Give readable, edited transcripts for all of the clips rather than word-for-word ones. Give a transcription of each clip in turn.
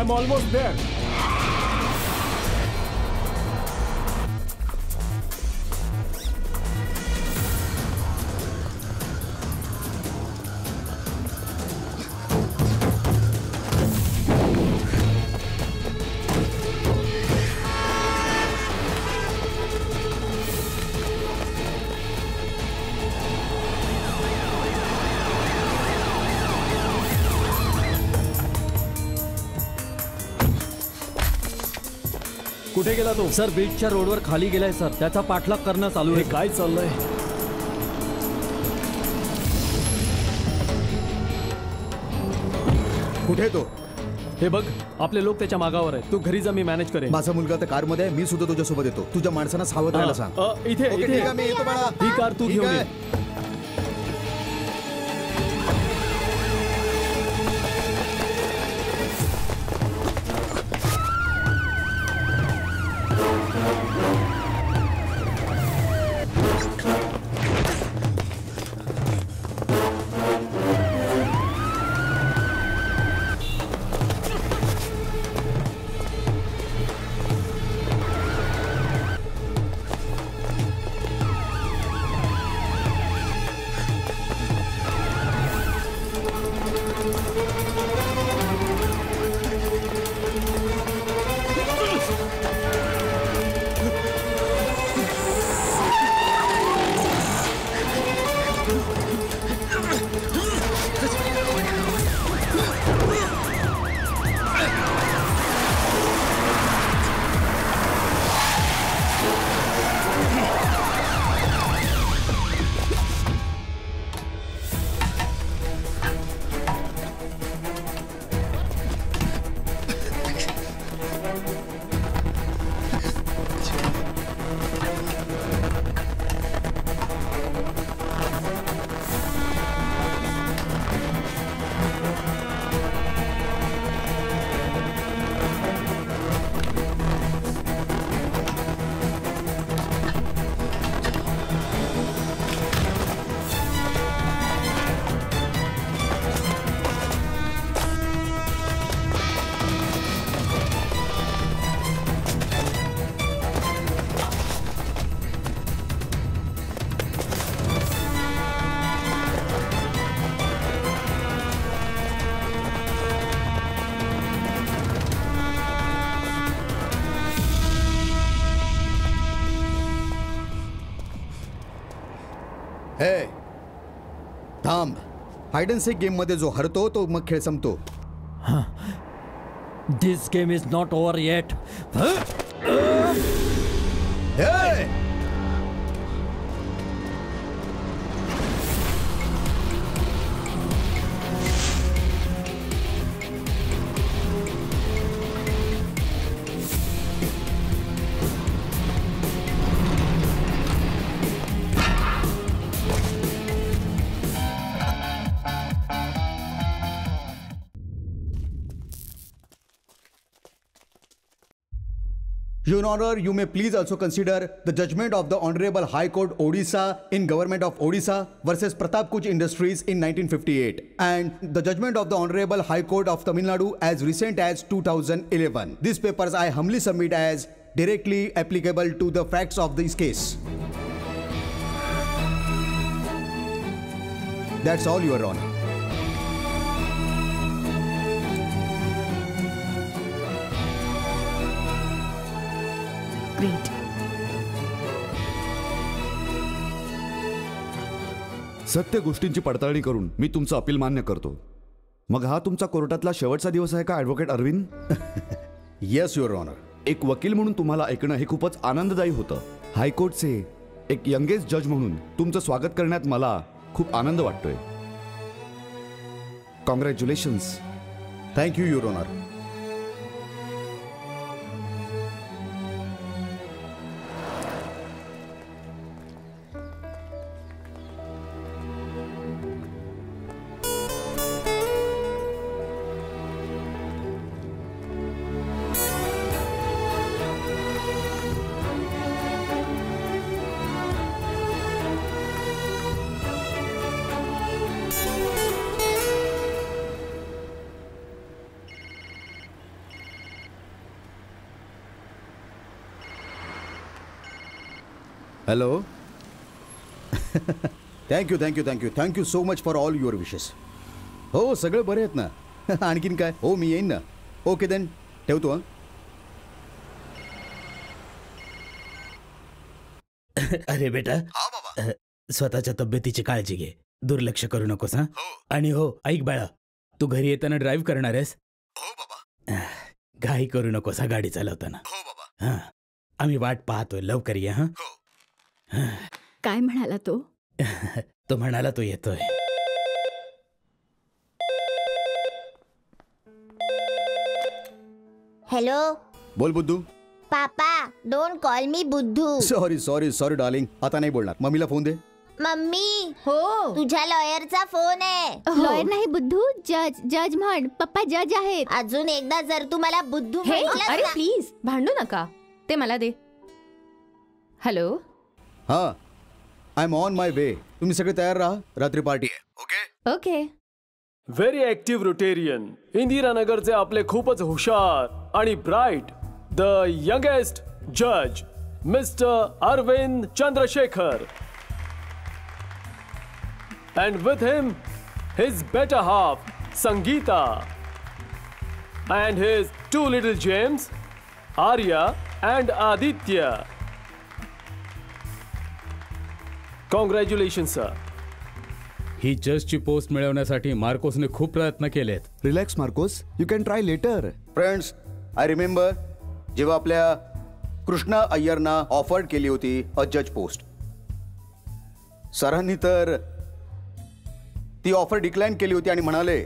I'm almost there. कुठे गेला तो? सर बीचच्या रोडवर खाली गेलाय सर. त्याचा पाठलाग करणं चालू आहे. काय चाललंय? कुठे तो? हे बघ आपले लोक त्याच्या मागावर आहेत. तू घरी जा, मी मॅनेज करेन. माझा मुलगा तर कार मध्ये आहे. मी सुद्धा तुझ्यासोबत येतो. तुझ्या माणसांना सावध राहायला सांग. इथे ओके, ठीक आहे, मी येतो बाळा. ही कार तू ठीक घेऊन आहे. ये. हे थांब. हाइड अँड सीक गेम मध्ये जो हरतो तो मग खेळ संपतो. This game is not over yet. Your Honor, you may please also consider the judgment of the Honorable High Court Odisha in Government of Odisha versus Pratap Kuch Industries in 1958 and the judgment of the Honorable High Court of Tamil Nadu as recent as 2011. These papers I humbly submit as directly applicable to the facts of this case. That's all, Your Honor. Great. सत्य गोष्टींची पडताळणी करून मी तुमचं appeal मान्य करतो. मग हा तुमचा कोर्टातला शेवटचा दिवस आहे का advocate Arvind? Yes your honour. एक वकील म्हणून तुम्हाला ऐकणं हे खूपच आनंददायी होतं. हायकोर्टचे एक यंगेस्ट जज म्हणून तुमचं स्वागत करण्यात मला खूप आनंद वाटतोय. Congratulations. Thank you your honour. Hello. Thank you so much for all your wishes. हो सगळे बरे आहेत ना. आणखीन काय. हो मी येईन ना. ओके देन ठेवतो. हां. अरे बेटा, स्वतःच्या तब्येतीची काळजी घे. दुर्लक्ष करू नकोस. हा. आणि हो ऐक बाळा, तू घरी येताना ड्राईव्ह करणार आहेस? हो बाबा. घाई करू नकोस हा गाडी चालवताना. हो बाबा. हा, आम्ही वाट पाहतोय. लवकर ये. हा. काय म्हणाला तो? तो म्हणाला तो येतोय. हॅलो बोल बुद्धू. पापा, डोंट कॉल मी बुद्धू. Sorry darling. आता नाही बोलणार. मम्मीला फोन दे. मम्मी, हो. तुझ्या लॉयरचा फोन आहे. लॉयर नाही बुद्धू, जज म्हण. पप्पा जज आहेत. अजून एकदा जर तू मला बुद्धू हे म्हटलंस अरे ना- प्लीज भांडू नका. ते मला दे. हॅलो. हां I am on my way. तुम्ही सगळे तयार राहा. रात्री पार्टी आहे. Okay. Okay. Very active Rotarian. इंदिरानगरचे आपले खूपच हुशार आणि ब्राईट द यंगेस्ट जज mister Arvind Chandrashekhar. And with him, his better half, Sangeeta. And his two little James, Arya and Aditya. Congratulations, sir. ही जजची पोस्ट मिळवण्यासाठी मार्कोसने खूप प्रयत्न केलेत. Relax Marcos, you can try later. Friends, I remember जेव्हा आपल्या कृष्णा अय्यरना ऑफर्ड केली होती अ जज पोस्ट, सरांनी तर ती ऑफर डिक्लाइन केली होती आणि म्हणाले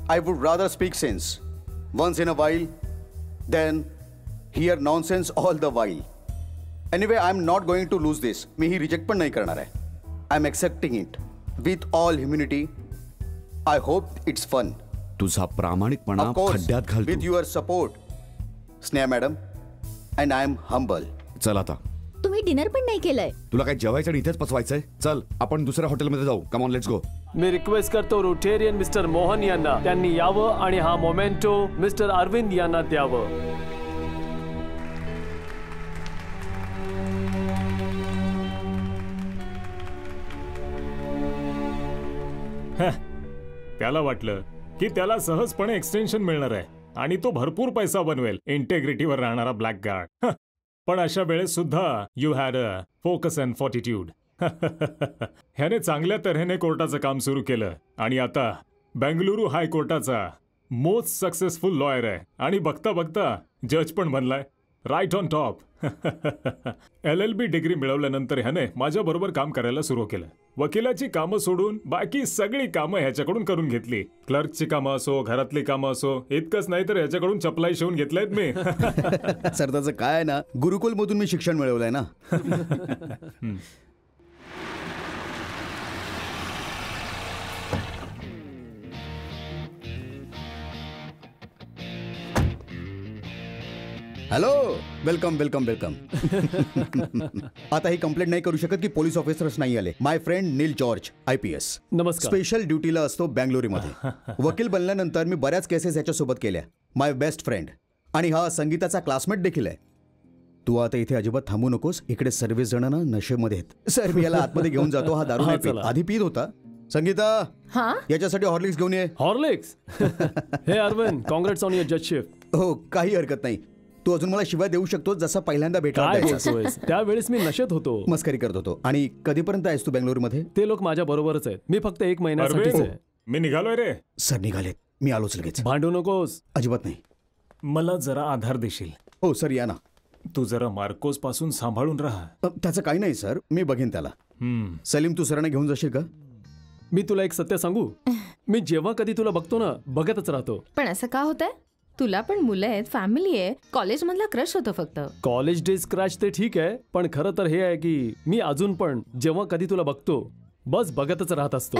I would rather speak sense once in a while than hear nonsense all the while. Anyway I am not going to lose this. मी ही रिजेक्ट पण नाही करणार आहे. I am accepting it with all humanity. I hope it's fun. तुझा प्रामाणिकपणा खड्ड्यात with घालतो. Your support Sneha madam. And I am humble. चल आता. तुम्ही डिनर पण नाही केलंय. तुला काय जेवायचं आणि इथेच पचवायचंय? चल आपण दुसऱ्या हॉटेलमध्ये जाऊ. Come on let's go. Me request करतो रोटेरियन मिस्टर मोहन यांना त्यांनी यावं आणि हा मोमेंटो मिस्टर अरविंद यांना द्यावं. त्याला वाटलं की त्याला सहजपणे एक्सटेन्शन मिळणार आहे आणि तो भरपूर पैसा बनवेल. इंटेग्रिटीवर राहणारा ब्लॅक गार्ड. पण अशा वेळेस सुद्धा you had a focus and fortitude. ह्याने चांगल्या तऱ्हेने कोर्टाचं काम सुरू केलं आणि आता बेंगलुरू हायकोर्टाचा मोस्ट सक्सेसफुल लॉयर आहे आणि बघता बघता जज पण बनलाय. Right on top. LLB degree मिळवल्यानंतर ह्याने माझ्याबरोबर काम करायला सुरू केलं. वकिलाची कामं सोडून बाकी सगळी कामं ह्याच्याकडून करून घेतली. क्लर्कची कामं असो, घरातली कामं असो. इतकंच नाही तर ह्याच्याकडून चपलाई शिवून घेतल्यात मी. सर त्याचं काय ना, गुरुकुलमधून मी शिक्षण मिळवलंय ना. हॅलो. वेलकम. आता ही कंप्लेंट नाही करू शकत की पोलीस ऑफिसर्स नाही आले. माय फ्रेंड नील जॉर्ज IPS नमस्कार. स्पेशल ड्युटीला असतो बँगलोरीमध्ये. वकील बनल्यानंतर मी बऱ्याच केसेस याच्यासोबत केल्या. माय बेस्ट फ्रेंड. आणि हा संगीताचा क्लासमेट देखील आहे. तू आता इथे अजिबात थांबू नकोस. इकडे सर्व जण ना नशेमध्ये आहेत. सर मी याला आतमध्ये घेऊन जातो. हा दारू नाही पीत. चला. आधी पीत होता. संगीता हा. याच्यासाठी हॉर्लिक्स घेऊन ये. हॉर्लिक्स. हे Arvind, congrats on your judgeship. हो काही हरकत नाही. तू अजून मला शिवाय देऊ शकतो जसा पहिल्यांदा भेटला काय द्यायचा. बोलतोयस? त्यावेळेस मी नशेत होतो. मस्करी करत होतो. आणि कधीपर्यंत आहेस तू बेंगलोरमध्ये? ते लोक माझ्या बरोबरच आहेत. मी फक्त 1 महिन्यासाठीच अरविंद, आहे. मी निघालोय रे. सर निघालेत. मी आलोच लगेच. भांडू नकोस. अजिबात नाही. मला जरा आधार देशील? हो सर या ना. तू जरा मार्कोस पासून सांभाळून राहा. त्याचं काही नाही सर. मी बघेन त्याला. सलीम तू सरांना घेऊन जाशील का? मी तुला एक सत्य सांगू. मी जेव्हा कधी तुला बघतो ना, बघतच राहतो. पण असं का होतंय? तुला पण मुलं आहेत, फॅमिली आहे. कॉलेज मधला क्रश होतो फक्त. कॉलेज डेज क्रॅश ते ठीक आहे, पण खरं तर हे आहे की मी अजून पण जेव्हा कधी तुला बघतो बस बघतच राहत असतो.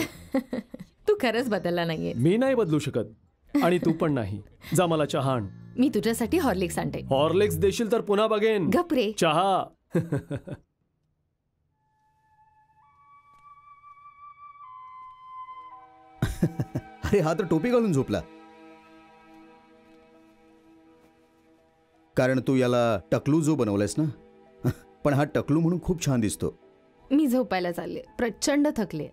तू खरंच बदलला नाहीये. मी नाही बदलू शकत आणि तू पण नाही. जा मला चहा आण. मी तुझ्यासाठी हॉर्लिक्स आणते. हॉर्लिक्स देशील तर पुन्हा बघेन. गप रे. चहा. अरे हा तर टोपी घालून झोपला. कारण तू याला टकलू जो बनवलायस ना. पण हा टकलू म्हणून खूप छान दिसतो. मी झोपायला चालले, प्रचंड थकले.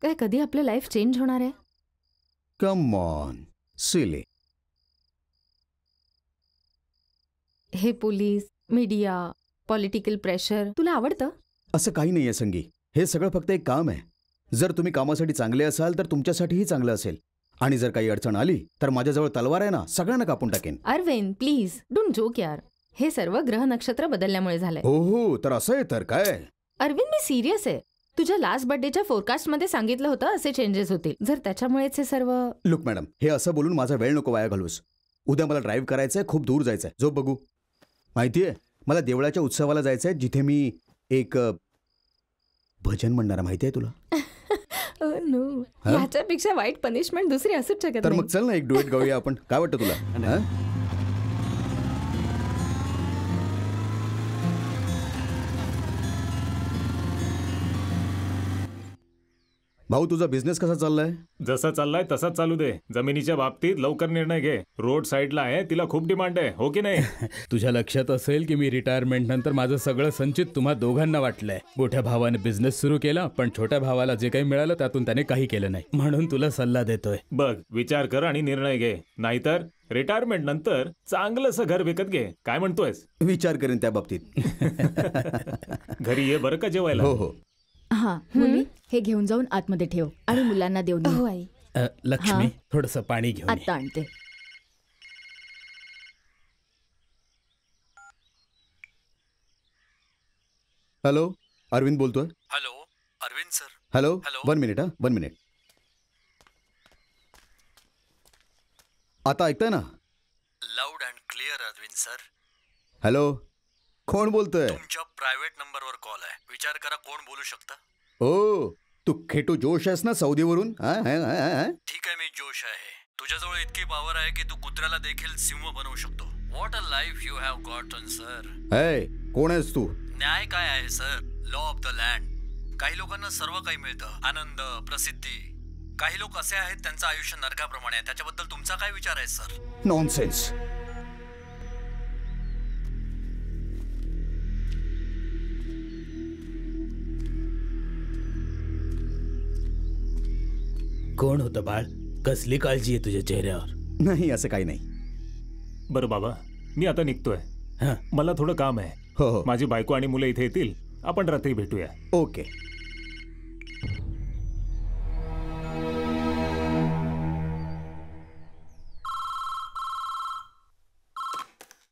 काय कधी आपलं लाईफ चेंज होणार आहे? Come on silly. हे पोलीस, मीडिया, पॉलिटिकल प्रेशर तुला आवडतं? असं काही नाहीये संगी. हे सगळं फक्त एक काम आहे. जर तुम्ही कामासाठी चांगले असाल तर तुमच्यासाठीही चांगलं असेल. आणि जर काही अडचण आली तर माझ्याजवळ तलवार आहे ना, सगळ्यांना कापून टाकेन. अरविंद प्लीज डोंट जोक यार. हे सर्व ग्रह नक्षत्र बदलल्यामुळे झालंय. हो हो, तर असं आहे तर काय. अरविंद मी सिरियस आहे. तुझ्या लास्ट बर्थडेच्या फोरकास्ट मध्ये सांगितलं होतं असे चेंजेस होतील. जर त्याच्यामुळेच हे सर्व. लुक मॅडम, हे असं बोलून माझा वेळ नको वाया घालूस. उद्या मला ड्राईव्ह करायचंय, खूप दूर जायचंय. जो बघू. माहितीये मला देवळाच्या उत्सवाला जायचंय जिथे मी एक भजन म्हणणार. माहितीये तुला? नो, ह्याच्यापेक्षा वाईट पनिशमेंट दुसरी असूच शकत तर नाही. मग चल ना, एक डुएट गाऊया आपण. काय वाटतं तुला? भाऊ, तुझा बिझनेस कसा चाललाय? जसा चाललाय तसाच चालू दे. जमिनीच्या बाबतीत लवकर निर्णय घे. रोड साईडला आहे, तिला खूप डिमांड आहे, हो की नाही? तुझ्या लक्षात असेल की मी रिटायरमेंट नंतर माझं सगळं संचित तुम्हा दोघांना वाटलंय. मोठ्या भावाने बिझनेस सुरू केला, पण छोट्या भावाला जे काही मिळालं त्यातून त्याने काही केलं नाही. म्हणून तुला सल्ला देतोय. बघ, विचार कर आणि निर्णय घे. नाहीतर रिटायरमेंट नंतर चांगलंसं घर विकत घे. काय म्हणतोयस? विचार करेन त्या बाबतीत. घरी ये बरं का जेवायला. हो हो. हा मुली, हे घेऊन जाऊन आतमध्ये ठेव आणि मुलांना देऊन ये. हो आई. लक्ष्मी, थोडंसं पाणी घेऊन ये. आता आणते. हॅलो, अरविंद बोलतोय. Hello Arvind sir. Hello. Hello. 1 minute. 1 minute. आता ऐकताय ना? Loud and clear Arvind sir. Hello, कोण बोलतोय? तुमच्या प्रायव्हेट नंबरवर कॉल आहे. विचार करा कोण बोलू शकता. ओ, तू खेटू जोश आहेस ना सौदीवरून? ठीक आहे, मी जोश आहे. तुझ्याजवळ इतकी पॉवर आहे की तू कुत्र्याला देखील सिंह बनवू शकतो. What a life you have gotten sir. कोण आहेस तू? न्याय काय आहे sir? Law of the land. काही लोकांना सर्व काही मिळतं, आनंद, प्रसिद्धी. काही लोक असे आहेत त्यांचं आयुष्य नरकाप्रमाणे आहे. त्याच्याबद्दल तुमचा काय विचार आहे सर? नॉनसेन्स. कोण होतं बाळ? कसली काळजी आहे तुझ्या चेहऱ्यावर? नाही, असं काही नाही. बरं बाबा, मी आता निघतोय. मला थोडं काम आहे. हो हो. माझी बायको आणि मुलं इथे येतील. आपण रात्री भेटूया. Okay.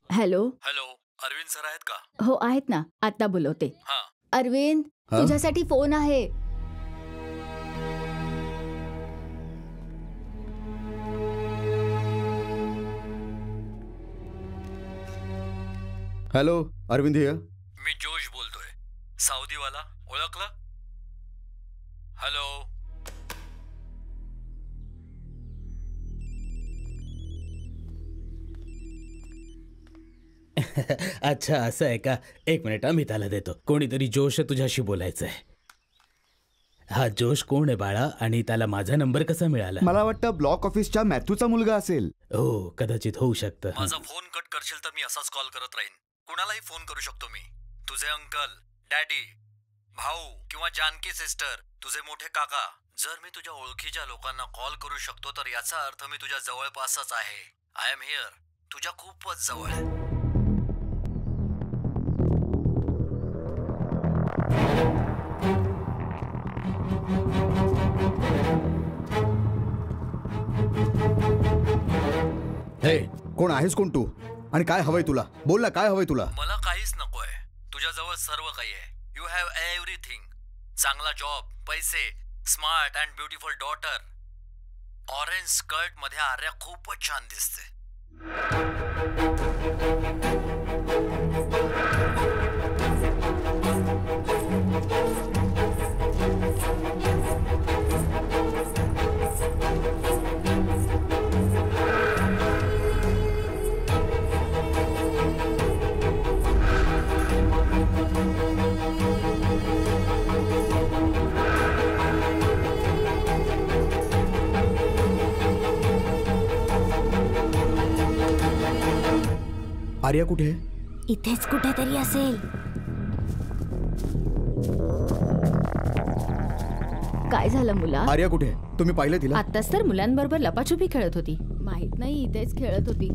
Hello. Hello, Arvind sir आहेत का? हो आहेत ना, आता बोलवते. हा. अरविंद, तुझ्यासाठी फोन आहे. Hello, Arvind here. मी जोश बोलतोय, सौदीवाला. ओळखलं? हॅलो. अच्छा, असं आहे का? 1 मिनिट, मी त्याला देतो. कोणीतरी जोश तुझ्याशी बोलायचंय. हा जोश कोण आहे बाळा? आणि त्याला माझा नंबर कसा मिळाला? मला वाटतं ब्लॉक ऑफिसच्या मॅथ्यूचा मुलगा असेल. हो, कदाचित होऊ शकतं. माझा फोन कट करशील तर मी असाच कॉल करत राहीन. कुणालाही फोन करू शकतो मी. तुझे अंकल, डॅडी, भाऊ किंवा जानकी सिस्टर, तुझे मोठे काका. जर मी तुझ्या ओळखीच्या लोकांना कॉल करू शकतो तर याचा अर्थ मी तुझ्या जवळपासच आहे. I am here. तुझ्या खूपच जवळ आहे. हे, कोण आहेस? कोण तू? आणि काय हवंय तुला? बोल ना, काय हवंय तुला? मला काहीच नकोय. तुझ्याजवळ सर्व काही आहे. You have everything. चांगला जॉब, पैसे, smart and beautiful daughter. Orange skirt मध्ये आर्या खूपच छान दिसते. आर्या कुठे आहे? इथेच कुठेतरी असेल. काय झालं मुला? आर्या कुठे आहे? तुम्ही पाहिलं तिला? आत्ताच तर मुलांबरोबर लपाछुपी खेळत होती. माहित नाही, इथेच खेळत होती.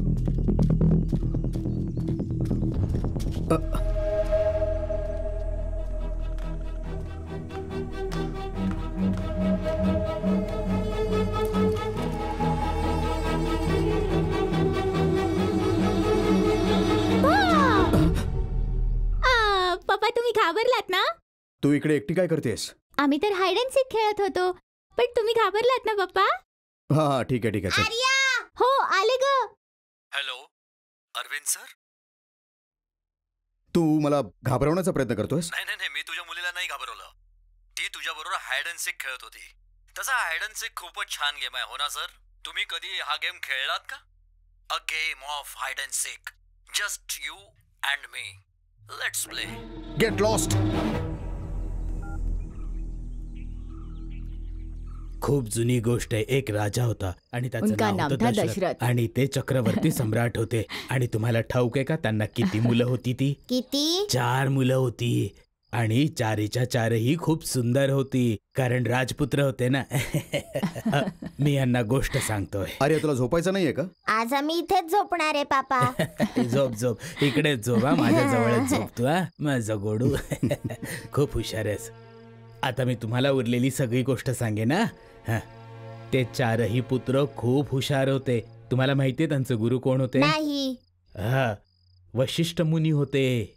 पप्पा तुम्ही घाबरलात ना? तू इकडे एकटी काय करतेस? आम्ही तर हाईड अँड सीक खेळत होतो, पण तुम्ही घाबरलात ना पप्पा? हा हा ठीक आहे चल. आर्या हो आले ग. Hello Arvind sir. तू मला घाबरवण्याचा प्रयत्न करतोयस? नाही नाही नाही, मी तुझ्या मुलीला नाही घाबरवलं. ती तुझ्याबरोबर हायड अँड सीक खेळत होती. तसा हायड अँड सीक खूपच छान गेम आहे, हो ना सर? तुम्ही कधी हा गेम खेळलात का? A game of hide and sick, just you and me. Let's play. Get lost. खूप जुनी गोष्ट आहे. एक राजा होता आणि त्याचं उनका नाव नाम होतं था दशरथ. दशरथ. आणि ते चक्रवर्ती सम्राट होते. आणि तुम्हाला ठाऊक आहे का त्यांना किती मुलं होती? ती किती? 4 मुलं होती. आणि 4च्या 4ही खूप सुंदर होती, कारण राजपुत्र होते ना. मी यांना गोष्ट सांगतोय. आर्या तुला झोपायचं नाहीये का? आज आम्ही इथेच झोपणार आहे पापा. झोप झोप, इकडेच झोप हा, माझ्या जवळच झोप तू हा, माझं गोडू. खूप हुशार आहेस. आता मी तुम्हाला उरलेली सगळी गोष्ट सांगेन ना. ते 4ही पुत्र खूप हुशार होते. तुम्हाला माहितीये त्यांचे गुरु कोण होते? नाही. हा, वशिष्ठ मुनी होते.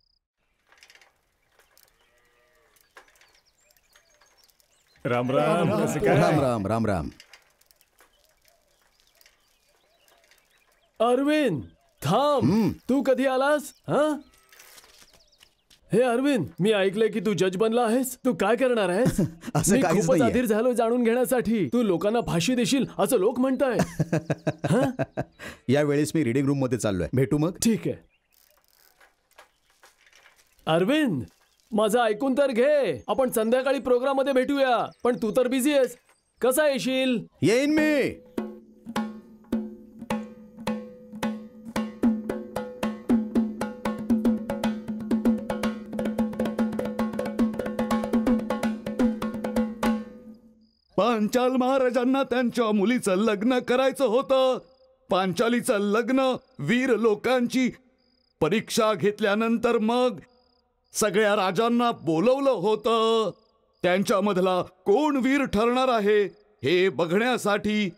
राम राम. कसं काय? राम राम राम राम. अरविंद थांब. तू कधी आलास? हा, हे अरविंद, मी ऐकलंय की तू जज बनला आहेस. तू काय करणार आहेस? असं मी काहीच खूपच नाहीये. अधीर झालो जाणून घेण्यासाठी. तू लोकांना फाशी देशील असं लोक म्हणताय. या वेळेस मी रीडिंग रूम मध्ये चाललोय. भेटू मग. ठीक आहे. अरविंद, माझं ऐकून तर घे. आपण संध्याकाळी प्रोग्राम मध्ये भेटूया. पण तू तर बिझी आहेस. कसा येशील? येईन मी. पांचाल महाराजांना त्यांच्या मुलीचं लग्न करायचं होतं. पांचालीचं लग्न वीर लोकांची परीक्षा घेतल्यानंतर मग सगळ्या राजांना बोलवलं होतं. त्यांच्यामधला कोण वीर ठरणार आहे हे बघण्यासाठी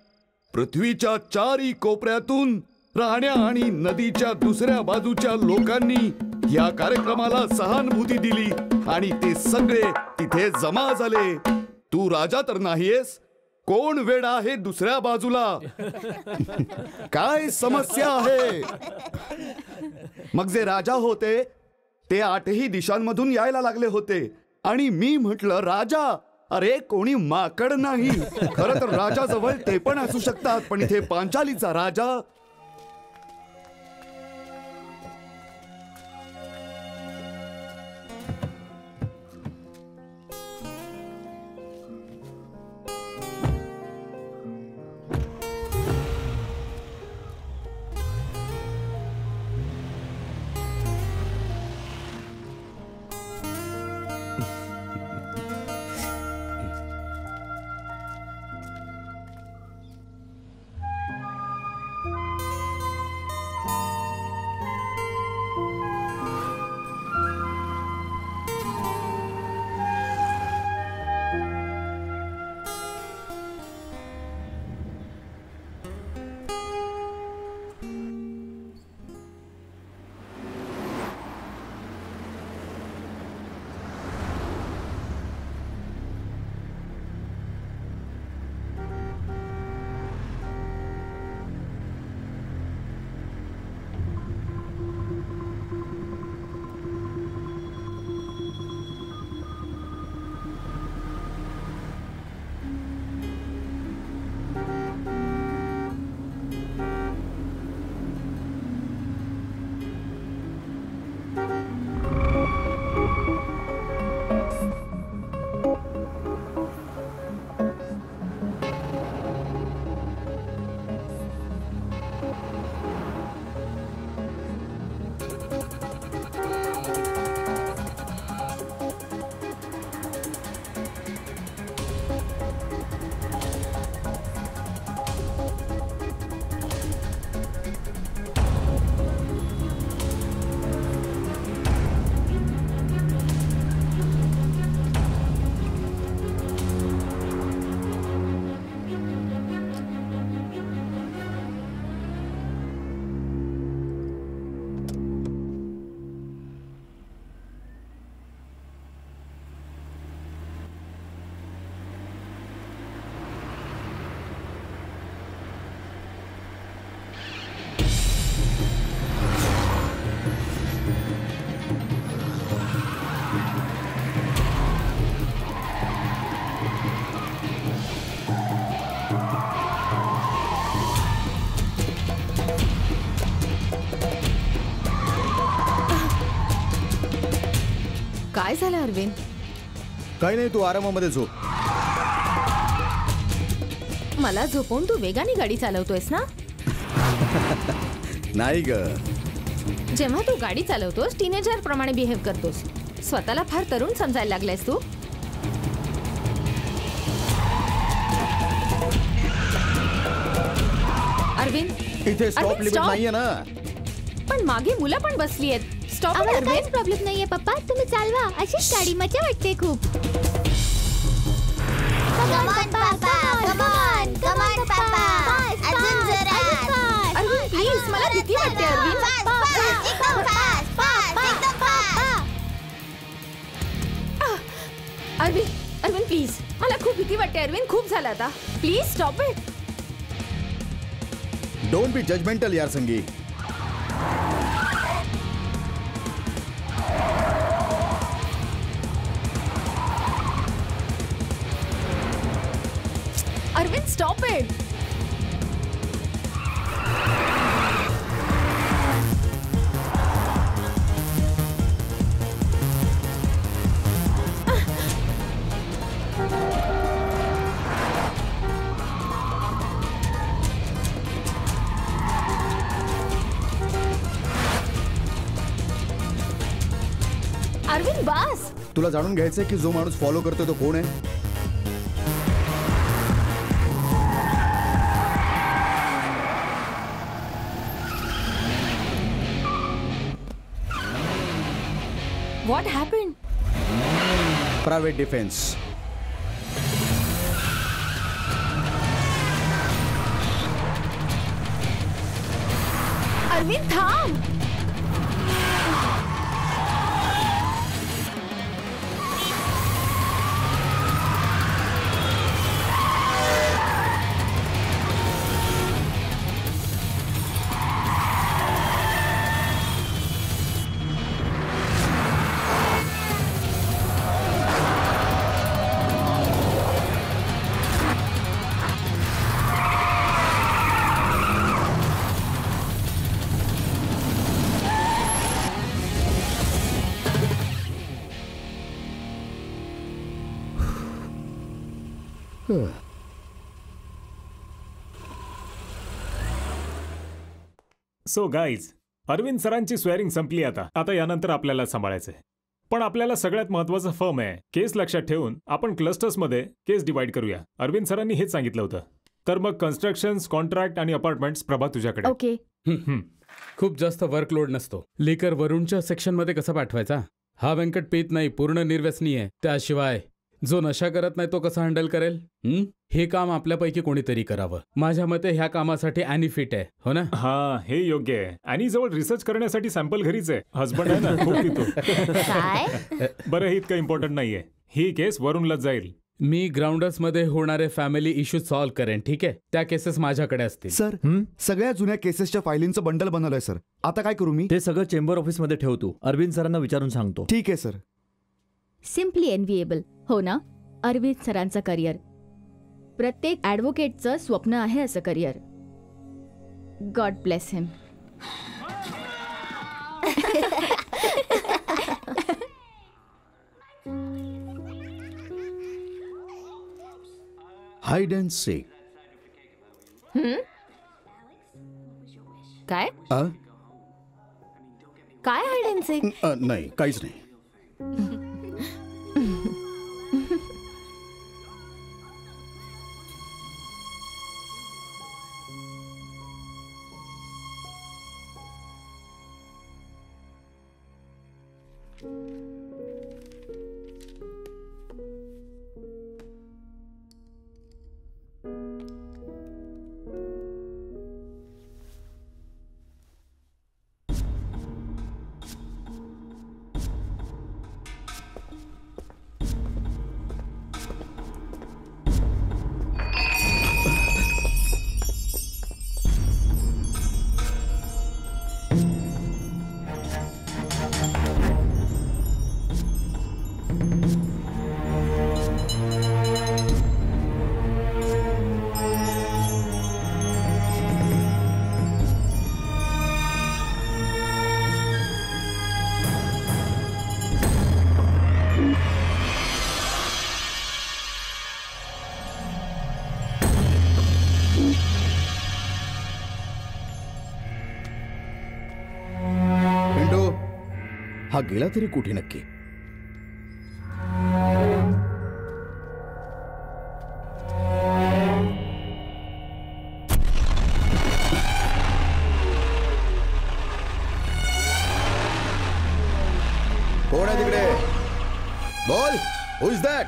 पृथ्वीच्या 4 कोपऱ्यातून राहण्या आणि नदीच्या दुसऱ्या बाजूच्या लोकांनी या कार्यक्रमाला सहानुभूती दिली आणि ते सगळे तिथे जमा झाले. तू राजा तर नाहीयेस. कोण वेडा आहे दुसऱ्या बाजूला? काय समस्या आहे? मग जे राजा होते ते 8ही दिशांमधून यायला लागले होते आणि मी म्हटलं राजा, अरे कोणी माकड नाही. खरं तर राजाजवळ ते पण असू शकतात, पण इथे पांचालीचा राजा. काय झालं अरविंद? काही नाही, तू आरामामध्ये झोप. मला झोपवून तू वेगाने गाडी चालवतोयस ना? नाही ग. जेव्हा तू गाडी चालवतोस टीनेजर प्रमाणे बिहेव करतोस. स्वतःला फार तरुण समजायला लागलायस तू. अरविंद, इथे स्टॉप लिमिट नाहीये ना. पण मागे मुलं पण बसली आहेत. स्टॉप. आम्हाला काहीच प्रॉब्लेम नाहीये पप्पा, तुम्ही चालवा. अशीच गाडी मजा वाटते खूप. Come on, Papa. Come on. Come on, Papa. अजून जरा. अरविंद प्लीज, मला भीती वाटते. Arvind Fast, fast. एकदम fast, fast. एकदम fast. अरविंद प्लीज, मला खूप भीती वाटते. अरविंद खूप झालं आता. Please stop it. Don't be judgmental यार संगी. Arvind stop it. अरविंद बस. तुला जाणून घ्यायचंय की जो माणूस फॉलो करतोय तो कोण आहे? What happened? Private defence. Arvind थांब. सो गाईज, अरविंद सरांची स्वेअरिंग संपली. आता यानंतर आपल्याला सांभाळायचंय. पण आपल्याला सगळ्यात महत्वाचं फर्म आहे. केस लक्षात ठेवून आपण क्लस्टर्समध्ये केस डिवाइड करूया. अरविंद सरांनी हेच सांगितलं होतं. तर मग कन्स्ट्रक्शन, कॉन्ट्रॅक्ट आणि अपार्टमेंट्स प्रभा तुझ्याकडे. ओके. खूप जास्त वर्कलोड नसतो. लिकर वरुणच्या सेक्शन मध्ये कसा पाठवायचा? हा व्यंकट पीत नाही, पूर्ण निर्व्यसनी आहे. त्याशिवाय जो नशा करत नाही तो कसा हँडल करेल? हे काम आपल्यापैकी कोणीतरी करावं. माझ्या मते ह्या कामासाठी ॲनी फिट आहे, हो ना? हा, हे योग्य आहे. आणि जवळ रिसर्च करण्यासाठी सॅम्पल घरीच आहे. हसबंड आहे ना, खूप पितो. बरं, हे इतकं इम्पॉर्टंट नाहीये. ही केस वरुणला जाईल. मी ग्राउंडर्स मध्ये होणारे फॅमिली इश्यू सॉल्व्ह करेन, ठीक आहे? त्या केसेस माझ्याकडे असतील. सर, सगळ्या जुन्या केसेसच्या फायलींचं बंडल बनवलंय सर. आता काय करू मी? ते सगळं चेंबर ऑफिस मध्ये ठेवतो. अरविंद सरांना विचारून सांगतो. ठीक आहे सर. सिम्पली एनव्हिएबल, हो ना? अरविंद सरांचं करिअर प्रत्येक ॲडव्होकेटचं स्वप्न आहे. असं career. God bless him. Hide and sick. काय काय हाईड अँड सीक? नाही, काहीच नाही. हा गेला तरी कुठे नक्की? कोण आहे तिकडे? बोल, हु इज दॅट?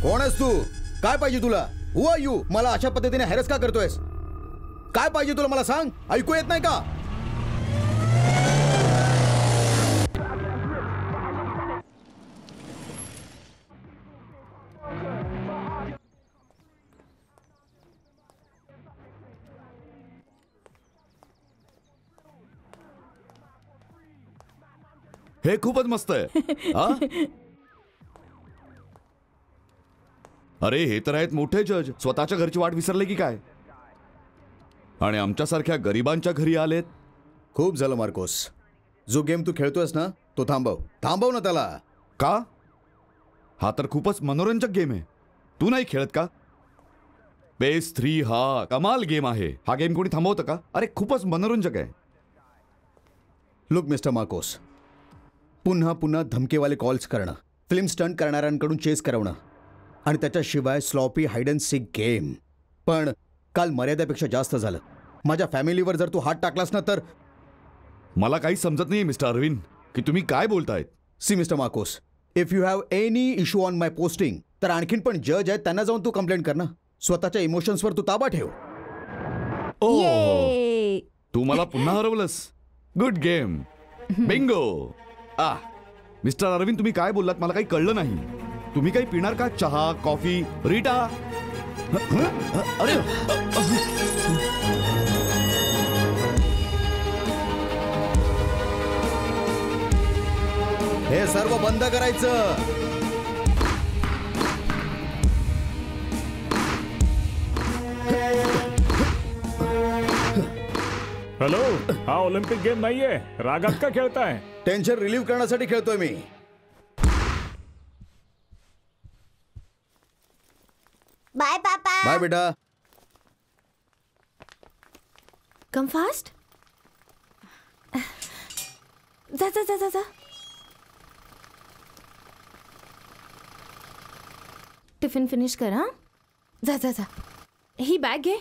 कोण आहेस तू? काय पाहिजे तुला? हु आर यू? मला अशा पद्धतीने हॅरेस का करतोयस? काय पाहिजे तुला मला सांग, ऐकू येत नाही का? हे खूपच मस्त आहे. हा? अरे हे तर आहेत मोठे जज, स्वतःच्या घरची वाट विसरले की काय? आणि आमच्यासारख्या गरिबांच्या घरी आलेत. खूप झालं मार्कोस. जो गेम तू खेळतोयस ना तो थांबव ना त्याला. का? हा तर खूपच मनोरंजक गेम आहे. तू नाही खेळत का? बेस 3 हा कमाल गेम आहे. हा गेम कोणी थांबवतं का? अरे खूपच मनोरंजक आहे. लुक मिस्टर मार्कोस, पुन्हा पुन्हा धमकेवाले कॉल्स करणं, फिल्म स्टंट करणाऱ्यांकडून चेस करवणं आणि त्याच्याशिवाय sloppy hide and seek game. पण काल मर्यादेपेक्षा जास्त झालं. माझ्या फॅमिलीवर जर तू हात टाकलास ना तर. मला काही समजत नाही मिस्टर अरविंद की तुम्ही काय बोलतायत. See mister Marcos, if you have any issue on my posting तर आणखीन पण जज आहेत त्यांना जाऊन तू कंप्लेंट कर ना. स्वतःच्या इमोशन्सवर तू ताबा ठेव. तू मला पुन्हा हरवलंस. Good game. Bingo. Mister Arvind तुम्ही काय बोललात मला काही कळलं नाही. तुम्ही काही पिणार का? चहा, कॉफी? रीटा? अरे हे सर्व बंद करायचं. हॅलो, हा ऑलिम्पिक गेम नाहीये. रागात का खेळताय? टेन्शन रिलीव्ह करण्यासाठी खेळतोय मी. बाय पापा. बाय बेटा. Come fast. जा जा जा जा जा. टिफिन फिनिश कर. हा जा जा जा. ही बॅग घे.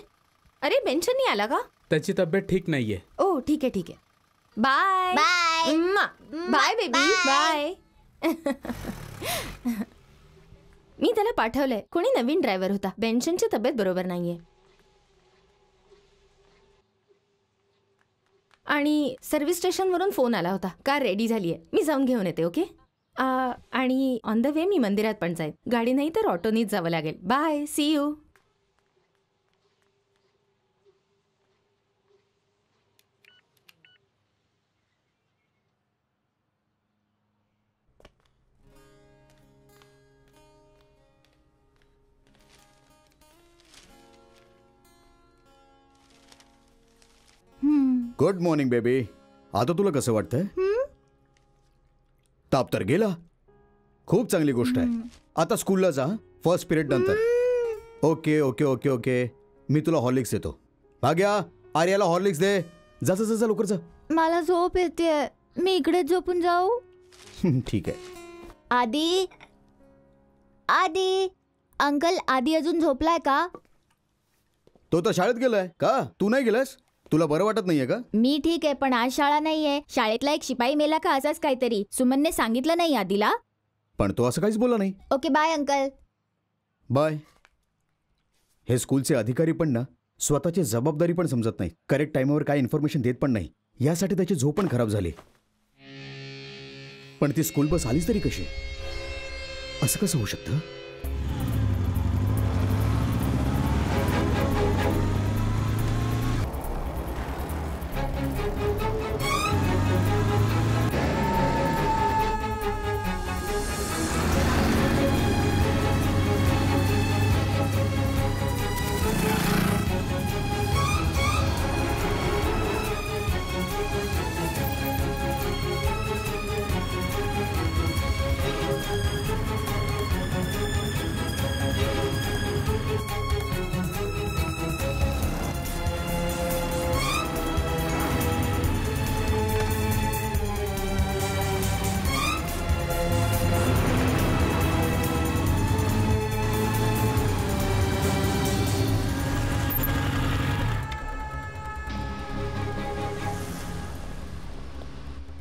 अरे बेंचन नाही आला का? त्याची तब्येत ठीक नाहीये. ओ ठीक आहे ठीक आहे. Bye bye. Bye baby bye. मी त्याला पाठवलंय. कोणी नवीन ड्रायव्हर होता. बेंचनची तब्येत बरोबर नाहीये. आणि सर्व्हिस स्टेशनवरून फोन आला होता. कार रेडी झालीये. मी जाऊन घेऊन येते. ओके. आणि ऑन द वे मी मंदिरात पण जाईन. गाडी नाही तर ऑटोनीच जावं लागेल. Bye. See you. Good morning baby. आता तुला कसं वाटतंय? ताप तर गेला. खूप चांगली गोष्ट आहे. आता स्कूलला जा फर्स्ट पिरियड नंतर. Okay okay okay okay. मी तुला हॉर्लिक्स देतो. भाग्या, आर्याला हॉर्लिक्स दे. जा जा जा लवकर जा. मला झोप येते. मी इकडे झोपून जाऊ? ठीक आहे. आदी आदी अंकल, आदी अजून झोपलाय का? तो तर शाळेत गेलाय का? तू नाही गेलास? तुला बरं वाटत नाहीये का? मी ठीक आहे, पण आज शाळा नाहीये. शाळेतला एक शिपाई मेला का असाच काहीतरी. सुमनने सांगितलं नाही आदीला. पण तो असं काहीच बोलला नाही. Okay bye uncle. बाय. हे स्कूलचे अधिकारी पण ना स्वतःची जबाबदारी पण समजत नाही. करेक्ट टाइमवर काय इन्फॉर्मेशन देत पण नाही. यासाठी त्याची झोप पण खराब झाली. पण ती स्कूल बस आलीच तरी कशी? असं कसं होऊ शकतं?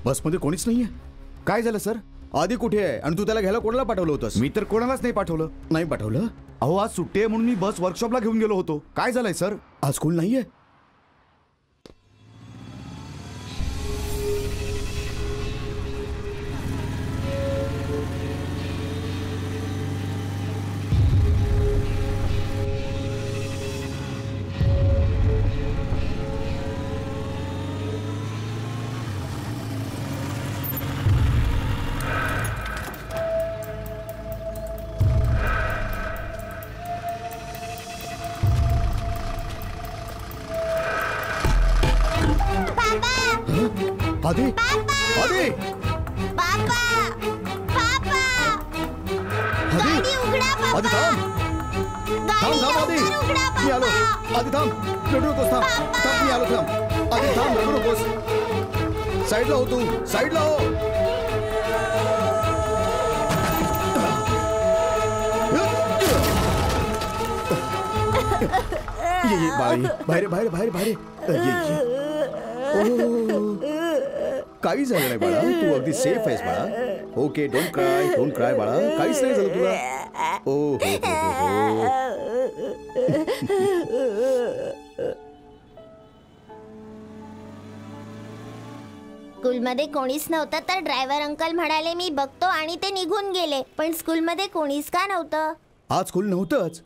बसमध्ये कोणीच नाहीये. काय झालं सर? आधी कुठे आहे आणि तू त्याला घ्यायला कोणाला पाठवलं होतंस? मी तर कोणालाच नाही पाठवलं. नाही पाठवलं? अहो आज सुट्टी आहे म्हणून मी बस वर्कशॉपला घेऊन गेलो होतो. काय झालंय सर? आज स्कूल नाहीये? आधी आधी पापा पापा गाडी उघडा पापा. आधी थांब थांब आधी. मी आलो. आधी थांब, रडू नकोस. थांब मी आलो. थांब आधी, थांब, रडू नकोस. साईडला हो तू, साईडला हो. ये बाई, बाहेर बाहेर बाहेर बाहेर ये. काही झालं नाही बाळा, तू अगदी सेफ आहेस बाळा. ओके, डोंट क्राय बाळा, काहीच नाही झालं तुला. ओ हो. स्कूलमध्ये कोणीच नव्हतं तर ड्रायव्हर अंकल म्हणाले मी बघतो आणि ते निघून गेले. पण स्कूलमध्ये कोणीच का नव्हतं? आज स्कूल नव्हतंच,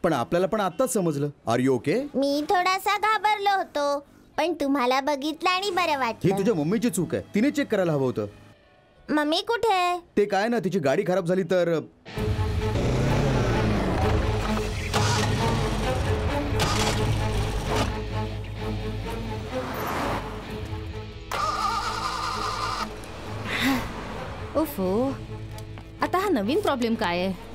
पण आपल्याला पण आत्ताच समजलं. R you okay? मी थोडासा घाबरलो होतो, पण तुम्हाला बघितलं आणि बरं ही वाटलं. तुझ्या मम्मीची चूक आहे, तिने चेक करायला हवं होतं. मम्मी कुठे आहे? ते काय ना, तिची गाडी खराब झाली तर. ओफो, आता हा नवीन प्रॉब्लेम काय आहे?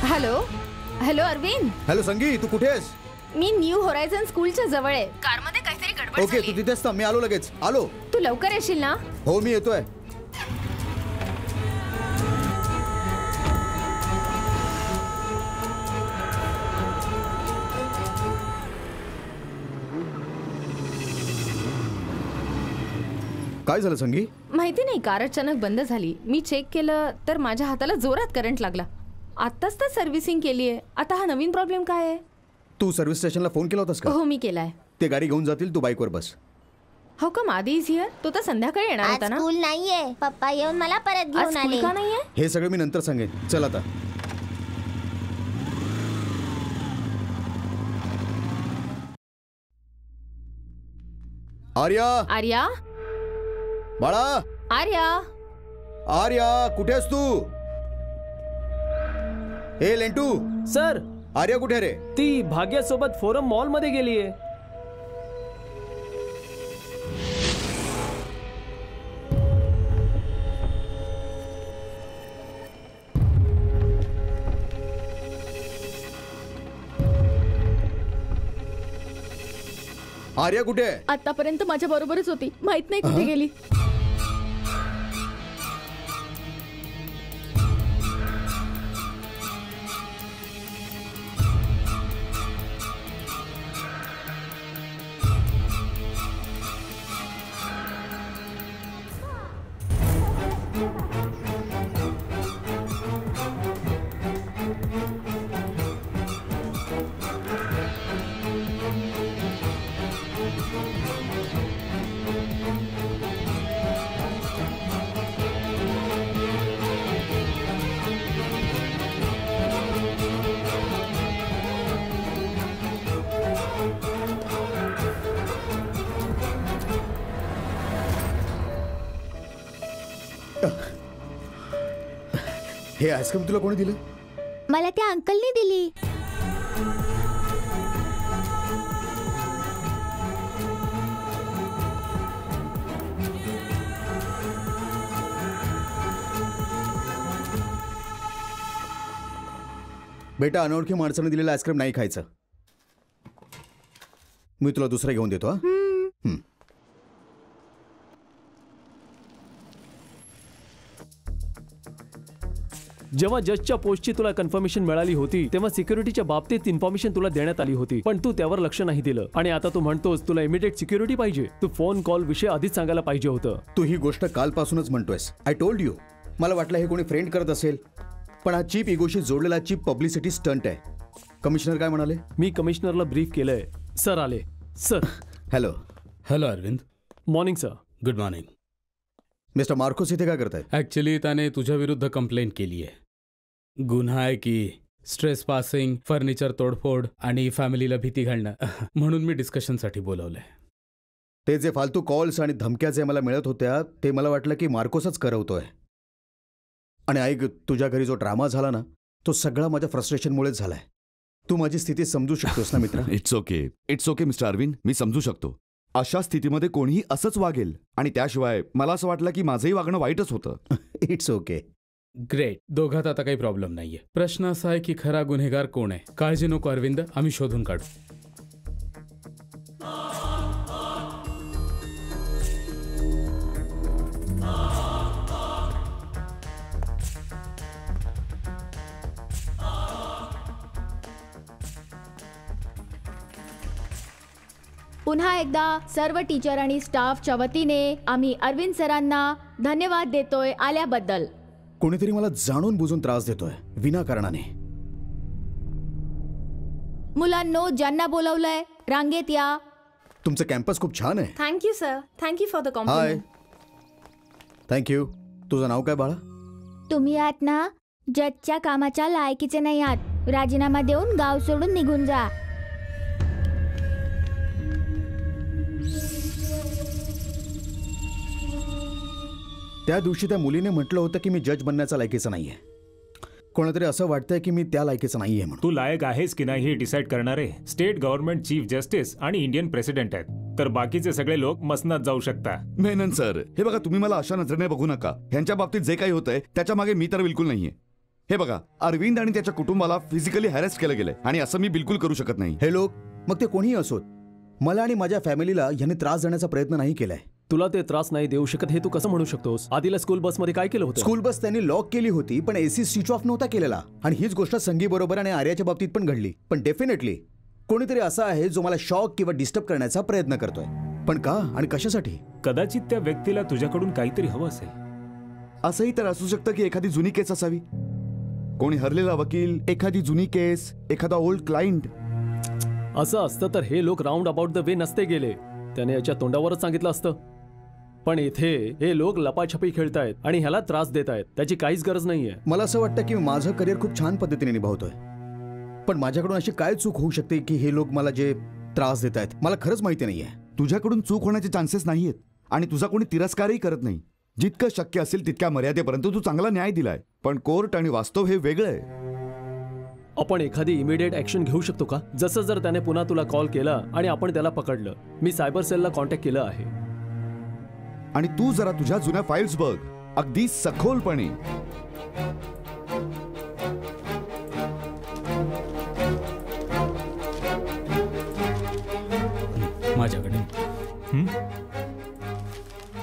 Hello hello Arvind. हॅलो संगी, तू कुठे आहेस? मी न्यू होरायझन स्कूलच्या जवळ आहे. कारमध्ये काहीतरी गडबड ओके, झाली. तू तिथेच थांब, मी आलो लगेच. आलो. तू लवकर येशील ना? हो, मी येतोय. काय झालं संगी? माहिती नाही, कार अचानक बंद झाली. मी चेक केलं तर माझ्या हाताला जोरात करंट लागला. आत्ताच तर सर्व्हिसिंग केली आहे. आता हा नवीन प्रॉब्लेम काय आहे? तू सर्व्हिस स्टेशनला फोन केला होतास का? हो, मी केलाय. ते गाडी घेऊन जातील, तू बाईकवर बस. हाऊ कम आधी इज हिअर? तो तर संध्याकाळी येणार आज होता ना? स्कूल नाहीये. पप्पा येऊन मला परत आज घेऊन स्कूल आले. का नाहीये? हे सगळं मी नंतर सांगेन. चल आता. आर्या, आर्या, बाळा, आर्या, आर्या, कुठे आहेस तू? हे लेंटू. सर, आर्या कुठे रे? ती भाग्यासोबत फोरम मॉल मध्ये गेलीये. आर्या कुठे आहे? आतापर्यंत माझ्या बरोबरच होती, माहित नाही कुठे गेली. हे आईस्क्रीम तुला कोणी दिलं? मला त्या अंकलने दिली. बेटा, अनोळखी माणसाने दिलेलं आईस्क्रीम नाही खायचं. मी तुला दुसरं घेऊन देतो. हं. जेव्हा जजच्या पोस्टची तुला कन्फर्मेशन मिळाली होती तेव्हा सिक्युरिटीच्या बाबतीत इन्फॉर्मेशन तुला देण्यात आली होती, पण तू त्यावर लक्ष नाही दिलं आणि आता तू म्हणतोस तुला इमिडिएट सिक्युरिटी पाहिजे. तू फोन कॉल विषय आधीच सांगायला पाहिजे होतं. तू ही गोष्ट कालपासूनच म्हणतोयस. I told you. मला वाटलं हे कोणी फ्रेंड करत असेल, पण हा चीप इगोशी जोडलेला चीप पब्लिसिटी स्टंट आहे. कमिशनर काय म्हणाले? मी कमिशनरला ब्रीफ केलंय. सर आले. Sir. Hello. Hello Arvind. Morning sir. Good morning. Mister Marcos इथे काय करतायत? ऍक्च्युली त्याने तुझ्या विरुद्ध कंप्लेंट केली आहे. गुन्हा आहे की स्ट्रेस पासिंग, फर्निचर तोडफोड आणि फॅमिलीला भीती घालणं, म्हणून मी डिस्कशनसाठी बोलवलंय. ते जे फालतू कॉल्स आणि धमक्या जे मला मिळत होत्या ते मला वाटलं की मार्कोसच करवतोय. आणि ऐक, तुझ्या घरी जो ड्रामा झाला ना तो सगळा माझ्या फ्रस्ट्रेशनमुळेच झालाय. तू माझी स्थिती समजू शकतोस ना मित्र? इट्स ओके मिस्टर अरविंद, मी समजू शकतो. अशा स्थितीमध्ये कोणीही असंच वागेल आणि त्याशिवाय मला असं वाटलं की माझंही वागणं वाईटच होतं. It's okay. ग्रेट. दोघात आता काही प्रॉब्लेम नाहीये. प्रश्न असा आहे की खरा गुन्हेगार कोण आहे. काळजी नको अरविंद, आम्ही शोधून काढू. पुन्हा एकदा सर्व टीचर आणि स्टाफच्या वतीने आम्ही अरविंद सरांना धन्यवाद देतोय आल्याबद्दल. कोणीतरी मला जाणून बुजून त्रास देतोय विनाकारणाने. मुलांनो, ज्यांना बोलवलंय रांगेत या. तुमचं कॅम्पस खूप छान आहे. Thank you sir. Thank you for the hi. Compliment. Thank you. तुझं नाव काय बाळा? तुम्ही आहात ना जजच्या कामाच्या लायकीचे नाही आहात. राजीनामा देऊन गाव सोडून निघून जा. त्या दिवशी त्या मुलीने म्हटलं होतं की मी जज बनण्याचा लायकीचा नाहीये. कोणातरी असं वाटतंय की मी त्या लायकीचा नाहीये म्हणून. तू लायक आहेस की नाही हे डिसाईड करणारे स्टेट गव्हर्नमेंट चीफ जस्टिस आणि इंडियन प्रेसिडेंट आहेत. तर बाकीचे सगळे लोक मसनात जाऊ शकता. मेनन सर, हे बघा, तुम्ही मला अशा नजरेने बघू नका. ह्यांच्या बाबतीत जे काही होतंय त्याच्या मागे मी तर बिलकुल नाहीये. हे बघा, अरविंद आणि त्याच्या कुटुंबाला फिजिकली हॅरेस्ट केलं गेलंय आणि असं मी बिलकुल करू शकत नाही. हे लोक, मग ते कोणीही असोत, मला आणि माझ्या फॅमिलीला यांनी त्रास देण्याचा प्रयत्न नाही केलाय. तुला ते त्रास नाही देऊ शकत हे तू कसं म्हणू शकतोस? आधीला स्कूल बसमध्ये काय केलं होतं? स्कूल बस त्यांनी लॉक केली होती, पण एसी स्विच ऑफ नव्हता केलेला. आणि हीच गोष्ट संगी बरोबर आणि आर्याच्या बाबतीत पण घडली. पण डेफिनेटली कोणीतरी असा आहे जो मला शॉक किंवा डिस्टर्ब करण्याचा प्रयत्न करतोय. पण का आणि कशासाठी? कदाचित त्या व्यक्तीला तुझ्याकडून काहीतरी हवं असेल. असंही तर असू शकतं की एखादी जुनी केस असावी. कोणी हरलेला वकील, एखादी जुनी केस, एखादा ओल्ड क्लायंट. असं असतं तर हे लोक राऊंड अबाउट द वे नसते गेले. त्याने याच्या तोंडावरच सांगितलं असतं. पण इथे हे लोक लपाछपी खेळतायत आणि ह्याला त्रास देत आहेत. त्याची काहीच गरज नाहीये. मला असं वाटतं की माझं करिअर खूप छान पद्धतीने निभावतोय, पण माझ्याकडून अशी काय चूक होऊ शकते की हे लोक मला जे त्रास देत आहेत मला खरंच माहिती नाहीये. तुझ्याकडून चूक होण्याचे चान्सेस नाहीयेत आणि तुझा कोणी तिरस्कारही करत नाही. जितकं शक्य असेल तितक्या मर्यादेपर्यंत तू चांगला न्याय दिलाय. पण कोर्ट आणि वास्तव हे वेगळं आहे. आपण एखादी इमिडिएट ऍक्शन घेऊ शकतो का? जसं जर त्याने पुन्हा तुला कॉल केला आणि आपण त्याला पकडलं. मी सायबर सेलला कॉन्टॅक्ट केलं आहे. आणि तू जरा तुझ्या जुन्या फाईल्स बघ अगदी सखोलपणे. माझ्याकडे.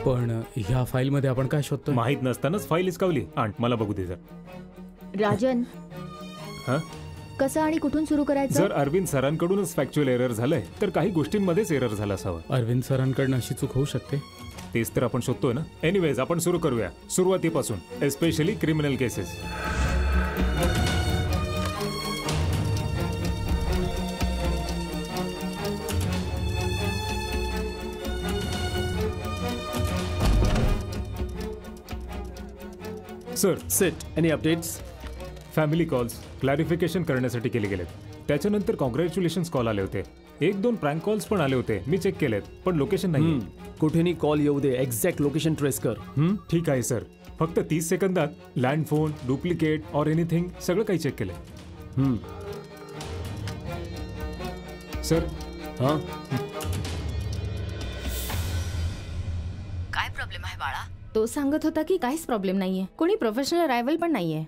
पण ह्या फाईल मध्ये आपण काय शोधतो? माहित नसतानाच फाईल हिसकावली. आण मला बघू दे जर. राजन, कसं आणि कुठून सुरू करायचं? जर अरविंद सरांकडूनच फॅक्च्युअल एरर झालंय तर काही गोष्टींमध्येच एरर झाला असावा. अरविंद सरांकडनं अशी चूक होऊ शकते. तेच तर आपण शोधतोय ना. एनिवेज, आपण सुरू करूया सुरुवातीपासून, especially criminal cases. Sir, set any updates? Family calls clarification करण्यासाठी केले गेलेत. त्याच्यानंतर कॉंग्रॅच्युलेशन्स कॉल आले होते. 1-2 प्रँक कॉल्स पण आले होते. मी चेक केलेत, पण लोकेशन नाही. कुठेही कॉल येऊ दे, एक्झॅक्ट लोकेशन ट्रेस कर. ठीक आहे सर. फक्त 30 सेकंदात land phone, duplicate or anything सगळं काही चेक केलंय. सर. हां, काय प्रॉब्लेम आहे बाळा? तो सांगत होता की काहीच प्रॉब्लेम नाहीये. कोणी प्रोफेशनल अरायव्हल पण नाहीये.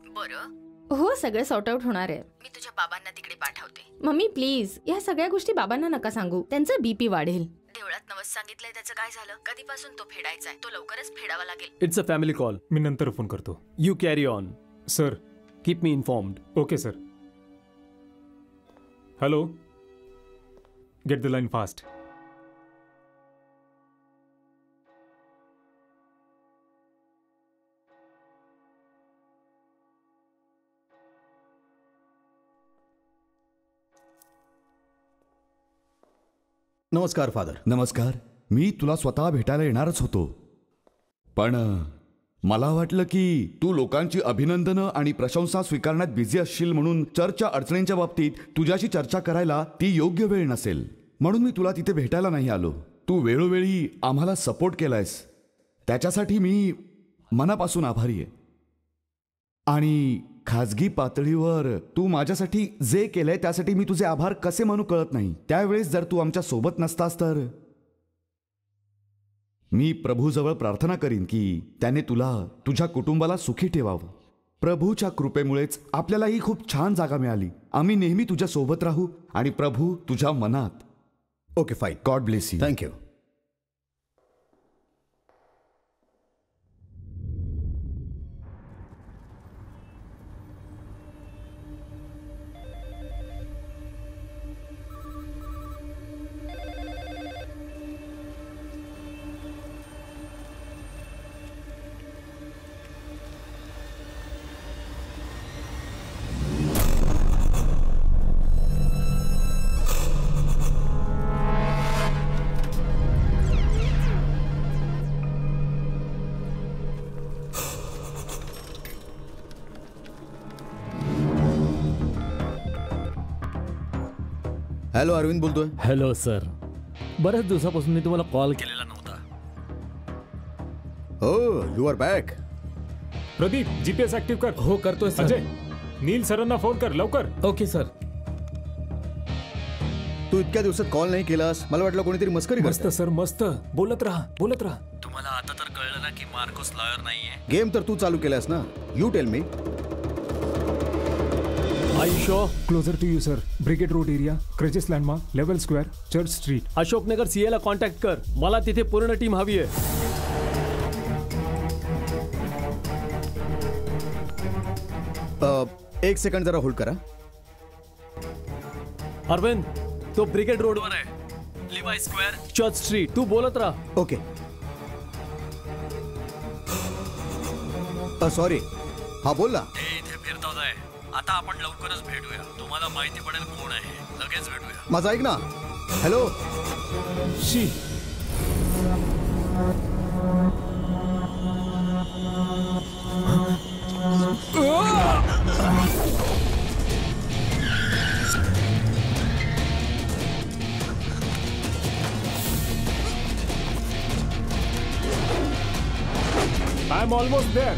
बरं, हो, सगळं सॉर्ट आउट होणार आहे. मी तुझ्या बाबांना तिकडे पाठवते. मम्मी प्लीज, या सगळ्या गोष्टी बाबांना नका सांगू, त्यांचा बीपी वाढेल. देवळात नवस सांगितलंय, त्याचं काय झालं? कधीपासून तो फेडायचा आहे? तो लवकरच फेडावा लागेल. It's a family call. मी नंतर फोन करतो. You carry on. Sir. Keep me informed. Okay sir. Hello, get the line fast. नमस्कार फादर. नमस्कार. मी तुला स्वतः भेटायला येणारच होतो, पण मला वाटलं की तू लोकांची अभिनंदनं आणि प्रशंसा स्वीकारण्यात बिझी असशील, म्हणून चर्चच्या अडचणींच्या बाबतीत तुझ्याशी चर्चा करायला ती योग्य वेळ नसेल, म्हणून मी तुला तिथे भेटायला नाही आलो. तू वेळोवेळी आम्हाला सपोर्ट केलायस, त्याच्यासाठी मी मनापासून आभारी आहे. आणि खाजगी पातळीवर तू माझ्यासाठी जे केलंय त्यासाठी मी तुझे आभार कसे मानू कळत नाही. त्यावेळेस जर तू आमच्या सोबत नसतास तर मी प्रभूजवळ प्रार्थना करीन की त्याने तुला, तुझ्या कुटुंबाला सुखी ठेवावं. प्रभूच्या कृपेमुळेच आपल्याला ही खूप छान जागा मिळाली. आम्ही नेहमी तुझ्या सोबत राहू आणि प्रभू तुझ्या मनात. Okay fine. God bless you. Thank you. Hello, Arvind बोलतोय. Hello sir. बऱ्याच दिवसापासून मी तुम्हाला कॉल केलेला नव्हता. हो, you are back. Pradeep, GPS active कर. हो, करतोय सर. अजय, नील सरांना फोन कर लवकर. Okay sir. तू इतक्या दिवसात कॉल नाही केलास, मला वाटलं कोणीतरी मस्करी करतंय. मस्त सर, मस्त. बोलत राहा, बोलत राहा. तुम्हाला आता तर कळलं ना की मार्कोस लॉयर नाहीये. गेम तर तू चालू केलास ना. You tell me. आयुष्य. Closer to you sir. Brigade road area, crazies landmark, level square, church street. Ashoknagar CA ला कॉन्टॅक्ट कर. मला तिथे पूर्ण टीम हवी आहे. एक सेकंड जरा होल्ड करा. अरविंद, तो ब्रिगेड रोडवर आहे. लिवाय स्क्वेअर, चर्च स्ट्रीट. तू बोलत राहा. ओके. सॉरी. हा, बोल ना. ते इथे फिरतोय. आता आपण लवकरच भेटूया. तुम्हाला माहिती पडेल कोण आहे. लगेच भेटूया. माझं ऐक ना. Hello. She. I'm almost there.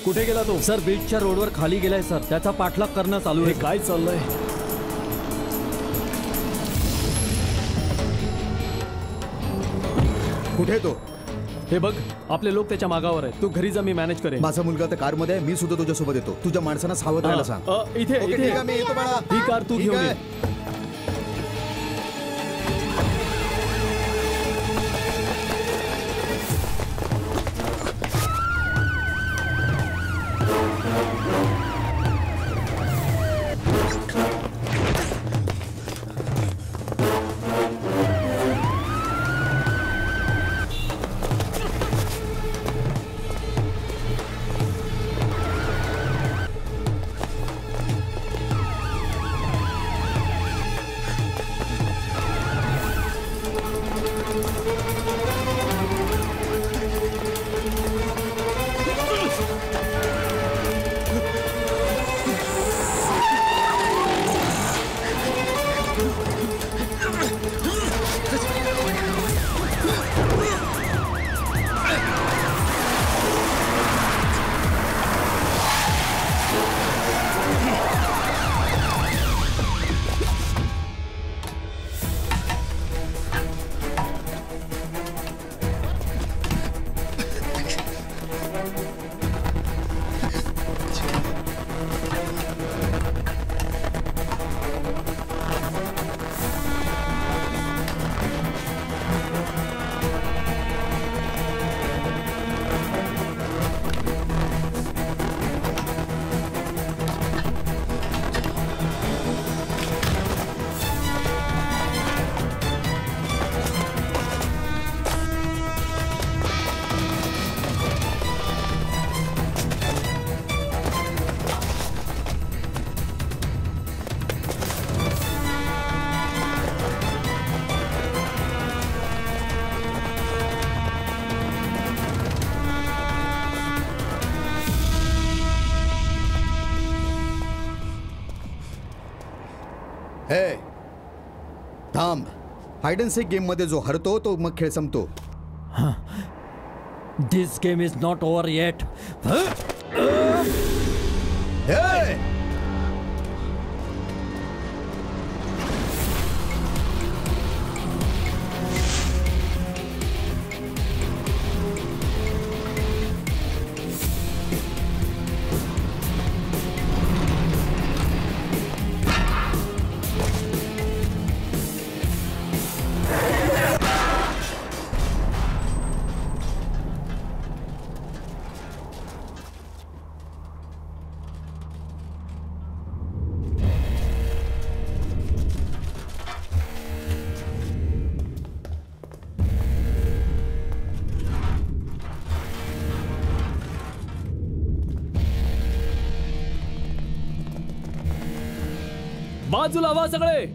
कुठे गेला तो? सर, बीचच्या रोडवर खाली गेलाय सर. त्याचा पाठलाग करणं चालू आहे. काय चाललंय? कुठे तो? हे बघ, आपले लोक त्याच्या मागावर आहेत. तू घरी जा, मी मॅनेज करेन. माझा मुलगा तर कार मध्ये आहे. मी सुद्धा तुझ्या सोबत येतो. तुझ्या माणसांना सावध राहायला सांग. इथे ओके, ठीक आहे, मी येतो बाळा. ही कार तू ठीक घेऊन आहे. ये. थांब. हाइड अँड सीक गेम मध्ये जो हरतो तो मग खेळ संपतो. This game is not over yet. बाजूला व्हा सगळे.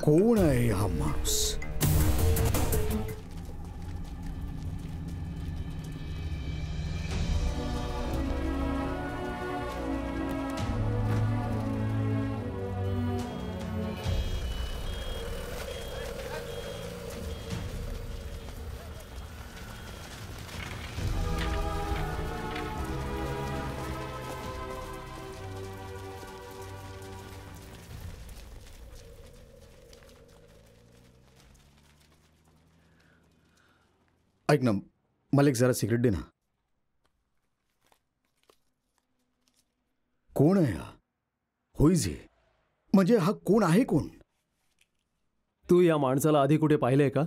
कोण आहे हा माणूस? ऐक ना, मला एक जरा सिगरेट दे ना. कोण आहे हा? होईज म्हणजे हा कोण आहे कोण? तू या माणसाला आधी कुठे पाहिलंय का?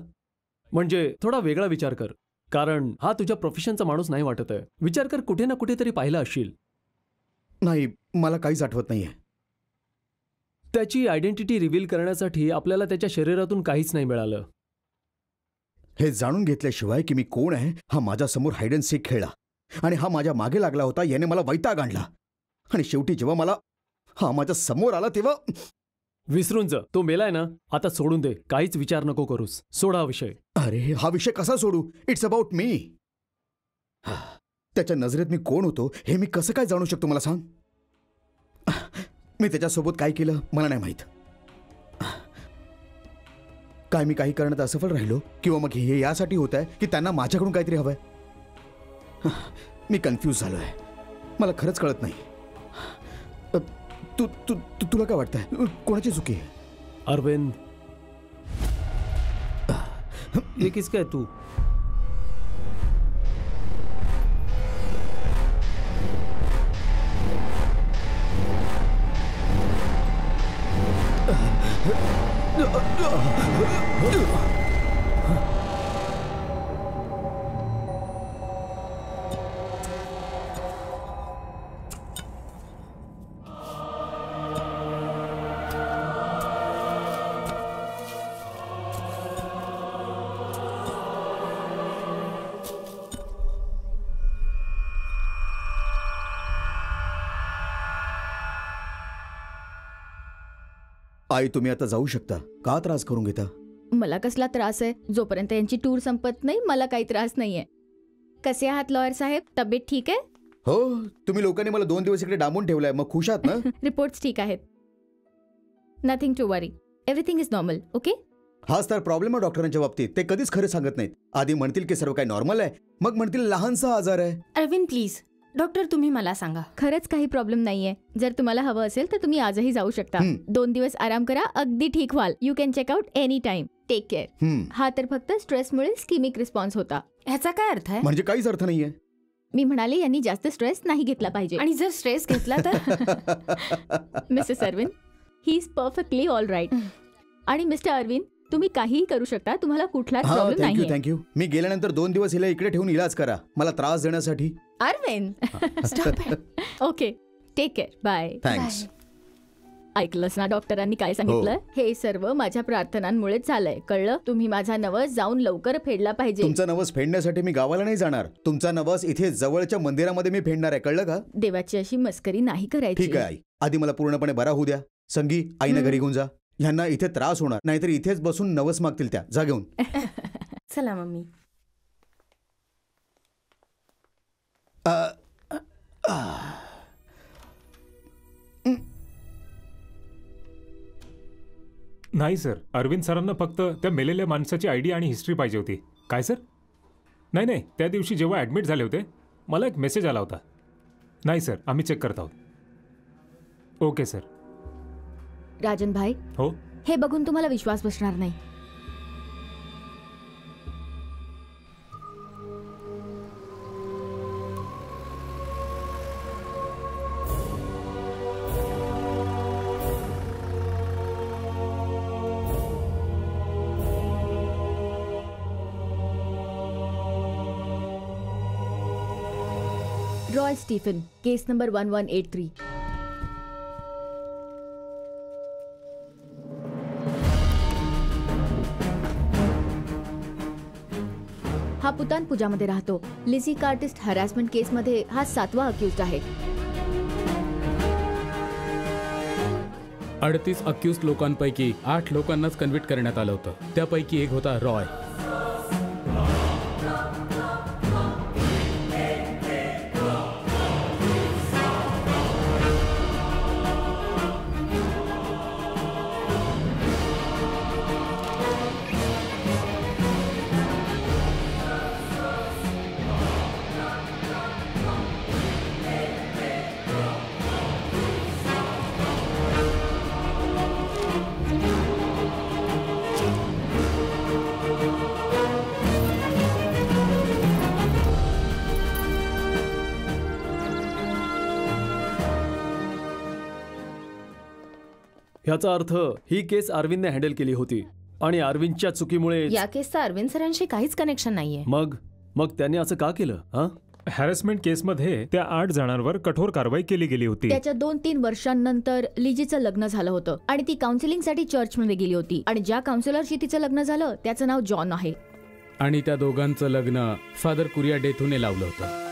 म्हणजे थोडा वेगळा विचार कर, कारण हा तुझ्या प्रोफेशनचा माणूस नाही वाटत आहे. विचार कर, कुठे ना कुठेतरी पाहिलं असशील. नाही, मला काहीच आठवत नाहीये. त्याची आयडेंटिटी रिव्हील करण्यासाठी आपल्याला त्याच्या शरीरातून काहीच नाही मिळालं. हे जाणून घेतल्याशिवाय की मी कोण आहे, हा माझ्या समोर हाइड अँड सीक खेळला आणि हा माझ्या मागे लागला होता. याने मला वैताग आणला आणि शेवटी जेव्हा मला हा माझ्या समोर आला तेव्हा. विसरून जा, तो मेलाय ना. आता सोडून दे, काहीच विचार नको करूस. सोडा विषय. अरे हा विषय कसा सोडू? It's about me. त्याच्या नजरेत मी कोण होतो हे मी कसं काय जाणू शकतो मला सांग? मी त्याच्यासोबत काय केलं मला नाही माहित. काय मी काही करण्यात असफल राहिलो किंवा मग हे यासाठी होत आहे की त्यांना माझ्याकडून काहीतरी हवंय? मी कन्फ्यूज झालोय. मला खरंच कळत नाही. तुला काय वाटतंय, कोणाची चुकी आहे? अरविंद, ये किसका है तू? आई, तुम्ही आता जाऊ शकता. का त्रास करून घेता? मला कसला त्रास आहे? जोपर्यंत यांची टूर संपत नाही मला काही त्रास नाहीये. कसे आहात लॉयर साहेब? तब्येत ठीक आहे? हो, तुम्ही लोकांनी मला 2 दिवस इकडे डांबून ठेवलंय, मग खुश आहात ना? रिपोर्ट्स ठीक आहेत. Nothing to worry. Everything is normal. Okay. हाच तर प्रॉब्लेम आहे डॉक्टरांच्या बाबतीत. ते कधीच खरं सांगत नाहीत. आधी म्हणतील की सर्व काही नॉर्मल आहे, मग म्हणतील लहानसा आजार आहे. अरविंद प्लीज, डॉक्टर तुम्ही मला सांगा. खरंच काही प्रॉब्लेम नाहीये. जर तुम्हाला हवं असेल तर तुम्ही आजही जाऊ शकता. 2 दिवस आराम करा, अगदी ठीक व्हाल. You can check out any time. Take care. हा तर फक्त स्ट्रेसमुळे स्किमिक रिस्पॉन्स होता. ह्याचा काय अर्थ आहे? म्हणजे काहीच अर्थ नाहीये. मी म्हणाले यांनी जास्त स्ट्रेस नाही घेतला पाहिजे. आणि जर स्ट्रेस घेतला तर? Missus Arvind, he is perfectly all right. आणि मिस्टर अरविंद, तुम्ही काहीही करू शकता. तुम्हाला कुठलाच प्रॉब्लेम नाही. थँक्यू. मी गेल्यानंतर 2 दिवस हिला इकडे ठेवून इलाज करा, मला त्रास देण्यासाठी. Arvind stop it. Okay, take care. Bye. Thanks. ऐकलंस ना डॉक्टरांनी काय सांगितलं? हे सर्व माझ्या प्रार्थनांमुळेच झालंय. कळलं? तुम्ही माझा नवस जाऊन लवकर फेडला पाहिजे. तुमचा नवस फेडण्यासाठी मी गावाला नाही जाणार. तुमचा नवस इथे जवळच्या मंदिरामध्ये मी फेडणार आहे. कळलं का? देवाची अशी मस्करी नाही करायची. ठीक आहे आई, आधी मला पूर्णपणे बरा होऊ द्या. संगी, आईना घरी घेऊन जा. ह्यांना इथे त्रास होणार, नाहीतर इथेच बसून नवस मागतील त्या. जा घेऊन. चला मम्मी. नाही सर, अरविंद सरांना फक्त त्या मेलेल्या माणसाची आयडी आणि हिस्ट्री पाहिजे होती. काय सर? नाही, त्या दिवशी जेव्हा ॲडमिट झाले होते मला एक मेसेज आला होता. नाही सर, आम्ही चेक करत आहोत. Okay sir. राजन भाई, हो. हे बघून तुम्हाला विश्वास बसणार नाही. रॉय स्टीफन, केस नंबर 1183. हा पुतानपुजामध्ये राहतो. लिझी कार्टिस्ट हॅरॅसमेंट केसमध्ये हा 7वा अक्युज्ड आहे. 38 अक्युज्ड लोकांपैकी 8 लोकांनाच कन्व्हिक्ट करण्यात आलं होतं. त्यापैकी एक होता रॉय. ह्याचा अर्थ ही केस अरविंदने हँडल केली होती आणि अरविंदच्या चुकीमुळे या केसचा अरविंद सरांशी काहीच कनेक्शन नाहीये. मग त्यांनी असं का केलं? हॅरेसमेंट केसमध्ये त्या 8 जणांवर कठोर कारवाई केली गेली होती. त्याच्या 2-3 वर्षांनंतर लिजीचं लग्न झालं होतं आणि ती काउन्सिलिंगसाठी चर्चमध्ये गेली होती आणि ज्या काउन्सिलरशी तिचं लग्न झालं त्याचं नाव जॉन आहे. आणि त्या दोघांचं लग्न फादर कुरिया डेथूने लावलं होतं.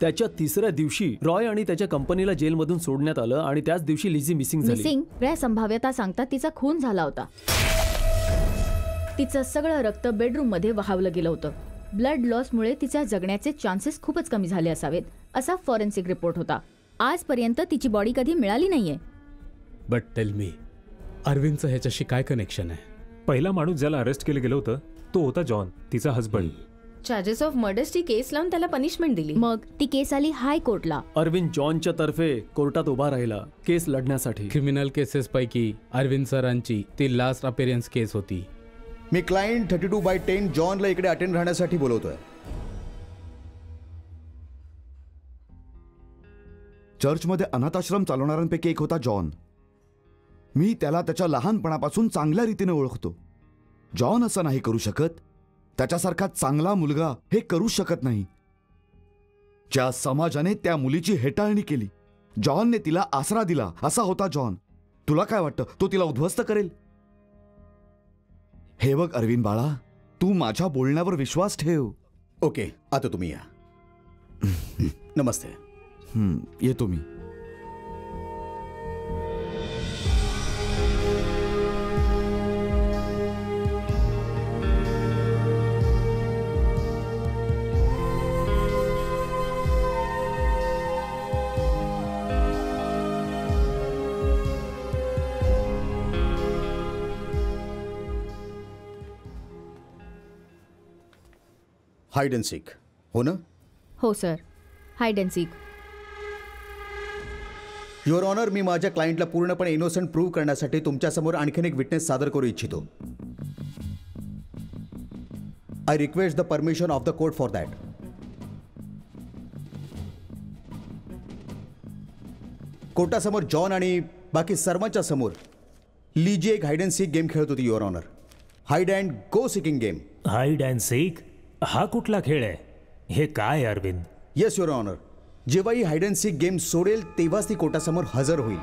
त्याच्या 3ऱ्या दिवशी रॉय आणि त्याच्या कंपनीला जेलमधून सोडण्यात आलं आणि त्याच दिवशी लिझी मिसिंग झाली. या संभाव्यता सांगतात तिचा खून झाला होता. तिचं सगळं रक्त बेडरूम मध्ये वहावलं गेलं होतं. ब्लड लॉसमुळे तिच्या जगण्याचे चान्सेस खूपच कमी झाले असावेत असा फॉरेन्सिक रिपोर्ट होता. आजपर्यंत तिची बॉडी कधी मिळाली नाहीये. बट टेल मी, अरविंदचं ह्याच्याशी काय कनेक्शन आहे? पहिला माणूस ज्याला अरेस्ट केलं गेलं होतं तो होता जॉन, तिचा हसबंड. चार्जेस ऑफ मर्डर्सची केस लावून त्याला पनिशमेंट दिली. मग ती केस आली हाय कोर्टला. अरविंद जॉनच्या तर्फे कोर्टात उभा राहिला केस लढण्यासाठी. क्रिमिनल केसेस पैकी अरविंद सरांची ती लास्ट अपिअरन्स केस होती. मी क्लायंट 32/10 जॉनला इकडे अटेंड राहण्यासाठी बोलवतोय. चर्चमध्ये अनाथाश्रम चालवणाऱ्यांपैकी एक होता जॉन. मी त्याला त्याच्या लहानपणापासून चांगल्या रीतीने ओळखतो. जॉन असं नाही करू शकत. त्याच्यासारखा चांगला मुलगा हे करू शकत नाही. ज्या समाजाने त्या मुलीची हेटाळणी केली, जॉनने तिला आसरा दिला, असा होता जॉन. तुला काय वाटतं, तो तिला उद्ध्वस्त करेल? हे बघ अरविंद बाळा, तू माझ्या बोलण्यावर विश्वास ठेव. ओके, आता तुम्ही या. नमस्ते. येतो मी. हाइड अँड सीक, हो ना? हो sir, hide and seek. Your honour, मी माझ्या क्लायंटला पूर्णपणे इनोसंट प्रूव्ह करण्यासाठी तुमच्यासमोर आणखीन एक विटनेस सादर करू इच्छितो. I request the permission of the court for that. कोर्टासमोर जॉन आणि बाकी सर्वांच्या समोर लीजी एक हाईड अँड सीक गेम खेळत होती your honour. Hide and go seeking game. Hide and seek हा कुठला खेळ आहे? हे काय अरविंद? Yes your honour. जेव्हा ही हाईड अँड सीक गेम सोडेल तेव्हाच ती कोर्टासमोर हजर होईल.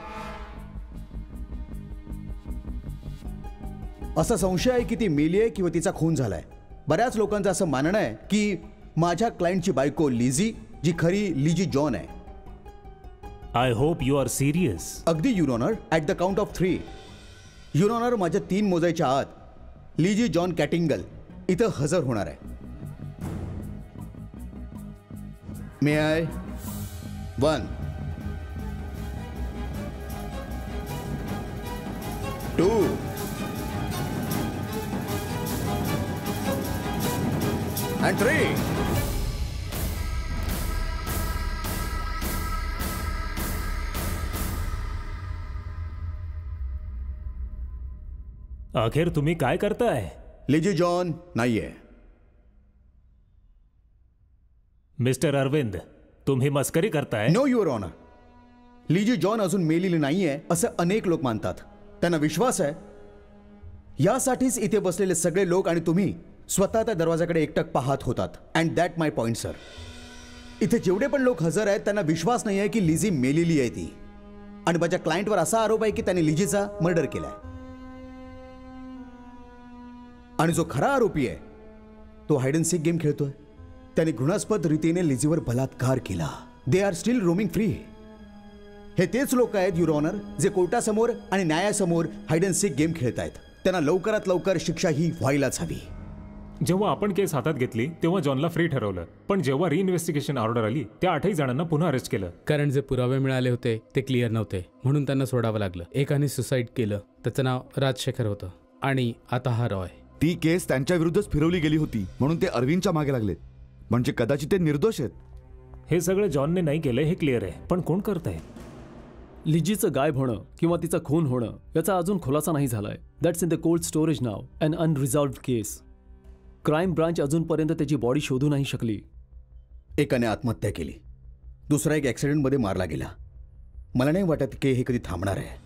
असा संशय आहे की ती मेली आहे किंवा तिचा खून झालाय. बऱ्याच लोकांचं असं मानणं आहे की माझ्या क्लायंटची बायको लिझी, जी खरी लिजी जॉन आहे. I hope you are serious. अगदी your honour. At the count of 3 your honour, माझ्या 3 मोजायच्या आत लिजी जॉन कॅटिंगल इथं हजर होणार आहे. May I? 1 2 and 3. अखेर तुम्ही काय करताय? लिजी जॉन नाहीये. मिस्टर अरविंद, तुम्ही मस्करी करताय? No your honour. Lizzie John अजून मेलेली नाहीये असं अनेक लोक मानतात. त्यांना विश्वास आहे. यासाठीच इथे बसलेले सगळे लोक आणि तुम्ही स्वतः त्या दरवाजाकडे एकटक पाहत होतात. And that my point sir. इथे जेवढे पण लोक हजर आहेत त्यांना विश्वास नाही आहे की लिझी मेलेली आहे ती. आणि माझ्या क्लायंटवर असा आरोप आहे की त्याने लिजीचा मर्डर केलाय. आणि जो खरा आरोपी आहे तो हाईड अँड सीक गेम खेळतोय. त्याने घृणास्पद रीतीने लिझीवर बलात्कार केला. They are still roaming free. हे तेच लोक आहेत युअर ऑनर जे कोर्टासमोर आणि न्यायासमोर हाईड अँड सीक गेम खेळत आहेत. त्यांना लवकरात लवकर शिक्षा ही व्हायलाच हवी. जेव्हा आपण केस हातात घेतली तेव्हा जॉनला फ्री ठरवलं, पण जेव्हा रिइन्व्हेस्टिगेशन ऑर्डर आली त्या 8 जणांना पुन्हा अरेस्ट केलं. कारण जे पुरावे मिळाले होते ते क्लिअर नव्हते म्हणून त्यांना सोडावं लागलं. एकाने सुसाईड केलं, त्याचं नाव राजशेखर होतं. आणि आता हा रॉय. ती केस त्यांच्या विरुद्धच फिरवली गेली होती म्हणून ते अरविंदच्या मागे लागलेत. म्हणजे कदाचित ते निर्दोष आहेत. हे सगळं जॉनने नाही केलं हे क्लिअर आहे, पण कोण करतंय? लिजीचं गायब होणं किंवा तिचा खून होणं याचा अजून खुलासा नाही झालाय. That's in the cold storage नाव. An unresolved case. Crime branch अजूनपर्यंत त्याची बॉडी शोधू नाही शकली. एकाने आत्महत्या केली, दुसरा एक ॲक्सिडेंटमध्ये मारला गेला. मला नाही वाटत की हे कधी थांबणार आहे.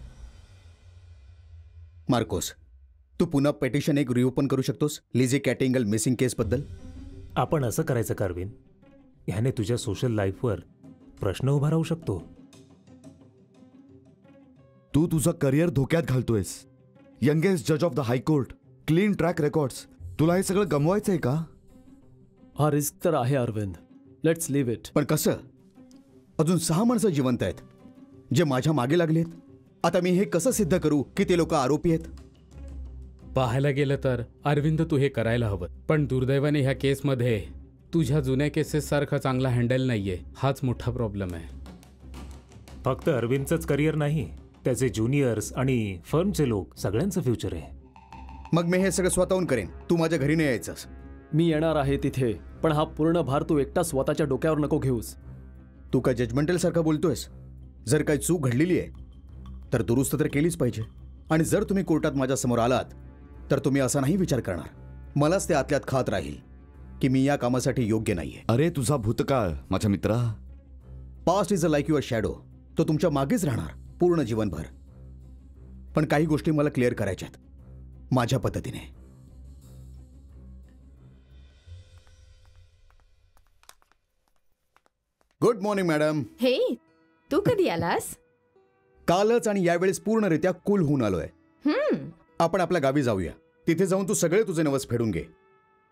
मार्कोस, तू पुन्हा पेटिशन एक रिओपन करू शकतोस लिझी कॅटिंगल मिसिंग केसबद्दल? आपण असं करायचं कार्विन, ह्याने तुझ्या सोशल लाईफवर प्रश्न उभा राहू शकतो. तू तुझं करिअर धोक्यात घालतोयस. यंगेस्ट जज of the high court, clean track records. तुला हे सगळं गमवायचंय का? हा रिस्क तर आहे अरविंद. Let's leave it. पण कसं? अजून 6 माणसं जिवंत आहेत जे माझ्या मागे लागलेत. आता मी हे कसं सिद्ध करू की ते लोक आरोपी आहेत? पाहायला गेलं तर अरविंद तू हे करायला हवं, पण दुर्दैवाने ह्या केसमध्ये तुझ्या जुन्या केसेस सारखा चांगला हँडल नाहीये. हाच मोठा प्रॉब्लेम आहे. फक्त अरविंदचंच करिअर नाही, त्याचे ज्युनियर्स आणि फर्मचे लोक सगळ्यांचं फ्युचर आहे. मग मी हे सगळं स्वतःहून करेन. तू माझ्या घरी नाही यायचंस. मी येणार आहे तिथे, पण हा पूर्ण भार तू एकटा स्वतःच्या डोक्यावर नको घेऊस. तू काय जजमेंटल सारखं बोलतोयस? जर काही चूक घडलेली आहे तर दुरुस्त तर केलीच पाहिजे. आणि जर तुम्ही कोर्टात माझ्या समोर आलात तर तुम्ही असा नाही विचार करणार. मलाच ते आतल्यात खात राहील की मी या कामासाठी योग्य नाहीये. अरे तुझा भूतकाळ माझ्या मित्रा. Past is a like your shadow. तो तुमच्या मागेच राहणार पूर्ण जीवनभर. पण काही गोष्टी मला क्लिअर करायच्यात माझ्या पद्धतीने. Good morning madam. हे, तू कधी आलास? कालच, आणि यावेळेस पूर्णरित्या कूल होऊन आलोय. आपण आपल्या गावी जाऊया. तिथे जाऊन तू सगळे तुझे नवस फेडून घे.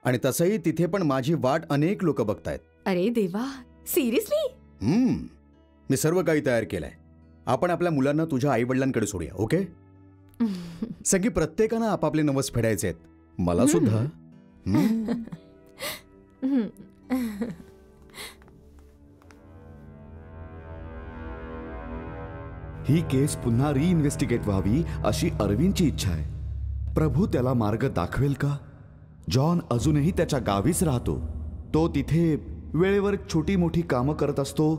आणि तसंही तिथे पण माझी वाट अनेक लोक बघतायत. अरे देवा, सिरियसली? मी सर्व काही तयार केलंय. आपण आपल्या मुलांना तुझ्या आई वडिलांकडे सोडूया. ओके? सगळी प्रत्येकानं आपापले नवस फेडायचे आहेत. मला सुद्धा. ही केस पुन्हा रिइन्व्हेस्टिगेट व्हावी अशी अरविंदची इच्छा आहे. प्रभू त्याला मार्ग दाखवेल का? जॉन अजूनही त्याच्या गावीच राहतो. तो तिथे वेळेवर छोटी मोठी कामं करत असतो.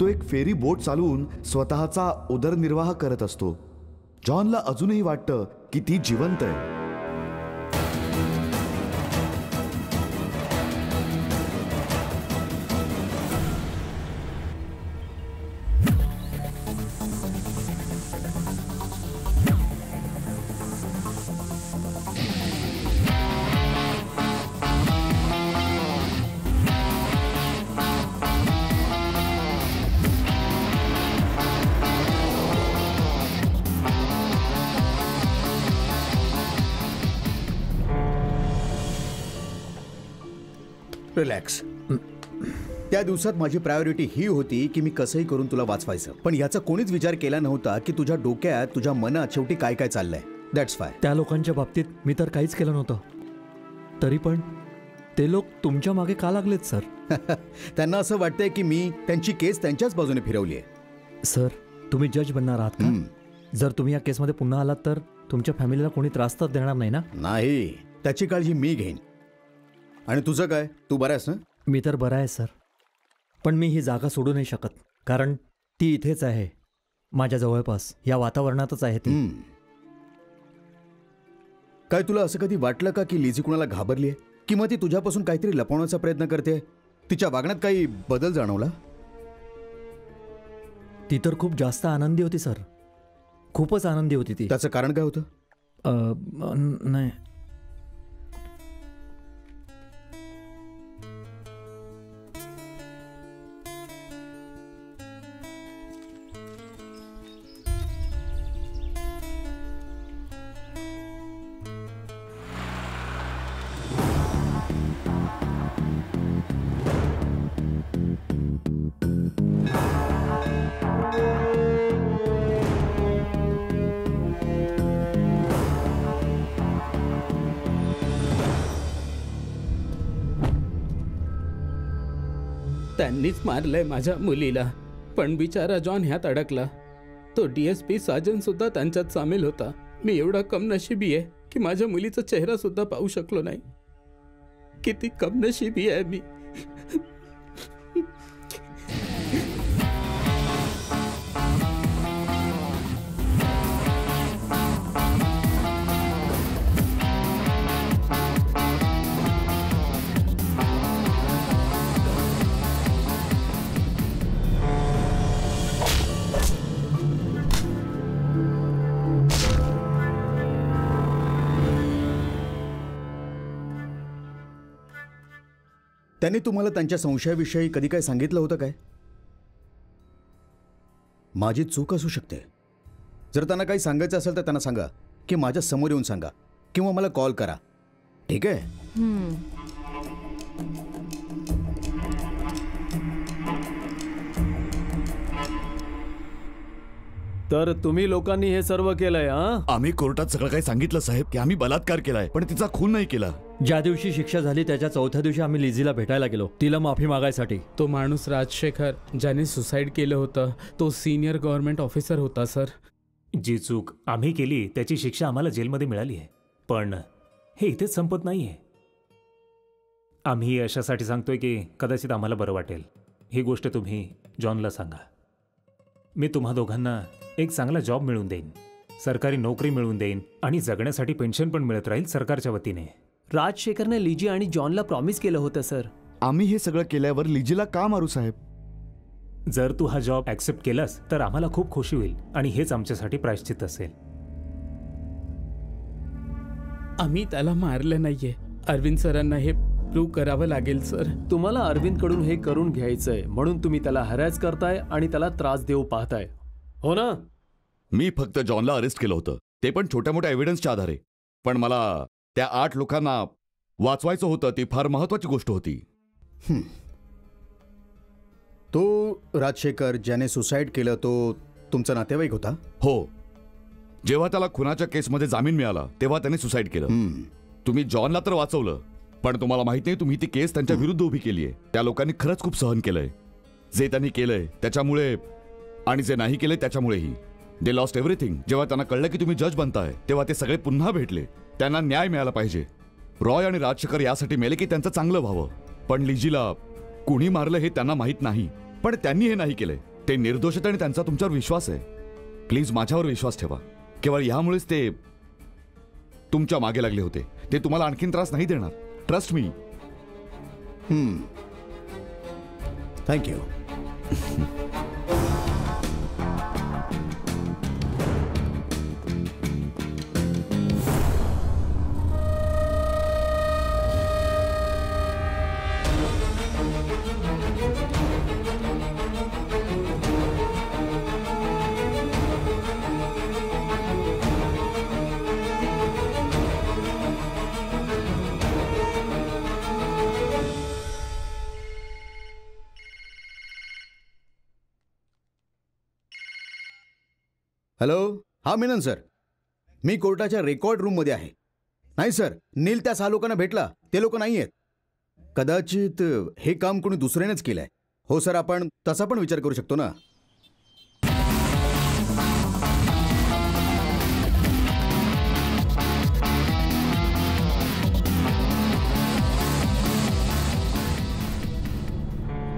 तो एक फेरी बोट चालवून स्वतःचा उदरनिर्वाह करत असतो. जॉनला अजूनही वाटतं की ती जिवंत आहे. रिलॅक्स. त्या दिवसात माझी प्रायोरिटी ही होती की मी कसंही करून तुला वाचवायचं, पण याचा कोणीच विचार केला नव्हता की तुझ्या डोक्यात, तुझ्या मनात शेवटी काय काय चाललंय. That's five. त्या लोकांच्या बाबतीत मी तर काहीच केलं नव्हतं, तरी पण ते लोक तुमच्या मागे का लागलेत सर? त्यांना असं वाटतंय की मी त्यांची केस त्यांच्याच बाजूने फिरवली आहे. सर, तुम्ही जज बनणार आहात का? जर तुम्ही या केसमध्ये पुन्हा आलात तर तुमच्या फॅमिलीला कोणी त्रास तर देणार नाही ना? नाही, त्याची काळजी मी घेईन. आणि तुझं काय, तू बरा आहेस ना? मी तर बरा आहे सर, पण मी ही जागा सोडू नाही शकत, कारण ती इथेच आहे, माझ्या जवळपास, या वातावरणातच आहे ती. काय तुला असं कधी वाटलं का की लिझी कुणाला घाबरली आहे किंवा ती तुझ्यापासून काहीतरी लपवण्याचा प्रयत्न करते? तिच्या वागण्यात काही बदल जाणवला? ती तर खूप जास्त आनंदी होती सर, खूपच आनंदी होती ती. त्याचं कारण काय होतं? नाही, त्यांनीच मारलंय माझ्या मुलीला, पण बिचारा जॉन ह्यात अडकला. तो DSP साजन सुद्धा त्यांच्यात सामील होता. मी एवढा कमनशिबी आहे की माझ्या मुलीचा चेहरा सुद्धा पाहू शकलो नाही. किती कमनशिबी आहे मी. त्यांनी तुम्हाला त्यांच्या संशयाविषयी कधी काय सांगितलं होतं काय? माझी चूक असू शकते. जर त्यांना काही सांगायचं असेल तर त्यांना सांगा की माझ्या समोर येऊन सांगा किंवा मला कॉल करा, ठीक आहे? तर तुम्ही लोकांनी हे सर्व केलंय? आम्ही कोर्टात सगळं काही सांगितलं साहेब की आम्ही बलात्कार केलाय, पण तिचा खून नाही केला. ज्या दिवशी शिक्षा झाली त्याच्या चौथ्या दिवशी आम्ही लिझीला भेटायला गेलो, तिला माफी मागायसाठी. तो माणूस राजशेखर ज्याने सुसाईड केलं होतं, तो सिनियर गव्हर्नमेंट ऑफिसर होता सर. जी चूक आम्ही केली त्याची शिक्षा आम्हाला जेलमध्ये मिळाली आहे, पण हे इथेच संपत नाहीये. आम्ही अशासाठी सांगतोय की कदाचित आम्हाला बरं वाटेल. ही गोष्ट तुम्ही जॉनला सांगा. मी तुम्हा दोघांना एक चांगला जॉब मिळवून देईन, सरकारी नोकरी मिळवून देईन आणि जगण्यासाठी पेन्शन पण मिळत राहील सरकारच्या वतीने. राजशेखरने लिजी आणि जॉनला प्रॉमिस केलं होतं सर. आम्ही हे सगळं केल्यावर लिजीला का मारू साहेब? जर तू हा जॉब ऍक्सेप्ट केलास तर आम्हाला खूप खुशी होईल आणि हेच आमच्यासाठी प्रायश्चित असेल. आम्ही त्याला मारलं नाहीये. अरविंद सरांना हे प्रूव्ह करावं लागेल सर. तुम्हाला अरविंद कडून हे करून घ्यायचंय म्हणून तुम्ही त्याला हॅरॅस करताय आणि त्याला त्रास देऊ पाहताय, हो ना? मी फक्त जॉनला अरेस्ट केलं होतं, ते पण छोट्या मोठ्या एव्हिडन्सच्या आधारे. पण मला त्या 8 लोकांना वाचवायचं होतं, ती फार महत्वाची गोष्ट होती. तो राजशेखर ज्याने सुसाईड केलं तो तुमचा नातेवाईक होता? हो. जेव्हा त्याला खुनाच्या केसमध्ये जामीन मिळाला तेव्हा त्याने सुसाईड केलं. तुम्ही जॉनला तर वाचवलं, पण तुम्हाला माहित नाही तुम्ही ती केस त्यांच्या विरुद्ध उभी केली आहे. त्या लोकांनी खरंच खूप सहन केलंय, जे त्यांनी केलंय त्याच्यामुळे आणि जे नाही केलंय त्याच्यामुळेही. They lost everything. जेव्हा त्यांना कळलं की तुम्ही जज बनताय तेव्हा ते सगळे पुन्हा भेटले. त्यांना न्याय मिळाला पाहिजे. रॉय आणि राजशेखर यासाठी मेले की त्यांचं चांगलं व्हावं, पण लिजीला कुणी मारलं हे त्यांना माहित नाही. पण त्यांनी हे नाही केलंय. ते निर्दोष आहेत आणि त्यांचा तुमच्यावर विश्वास आहे. प्लीज माझ्यावर विश्वास ठेवा. केवळ यामुळेच ते तुमच्या मागे लागले होते. ते तुम्हाला आणखीन त्रास नाही देणार. Trust me. थँक्यू. हॅलो, हा मेनन सर, मी कोर्टाच्या रेकॉर्ड रूममध्ये आहे. नाही सर, नील त्या 6 लोकांना भेटला, ते लोक नाही आहेत. कदाचित हे काम कोणी दुसऱ्यानेच केलंय. हो सर, आपण तसा पण विचार करू शकतो ना.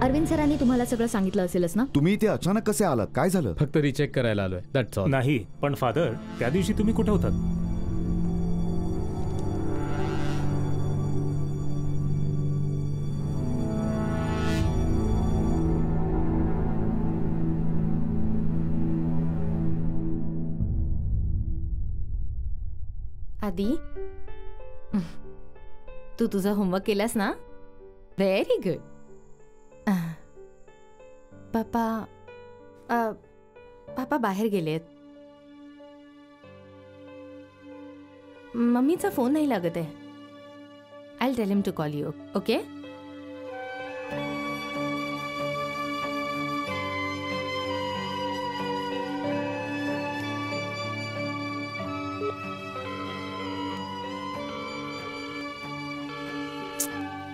अरविंद सरांनी तुम्हाला सगळं सांगितलं असेलच ना. तुम्ही इथे अचानक कसे आलात? काय झालं? फक्त रिचेक करायला आलोय, दॅट्स ऑल. नाही, पण फादर, त्या दिवशी तुम्ही कुठे होतात? आदी, तू तुझा होमवर्क केलास ना? Very good. पापा बाहेर गेलेत. मम्मीचा फोन नाही लागत आहे. I will tell him to call you. Okay?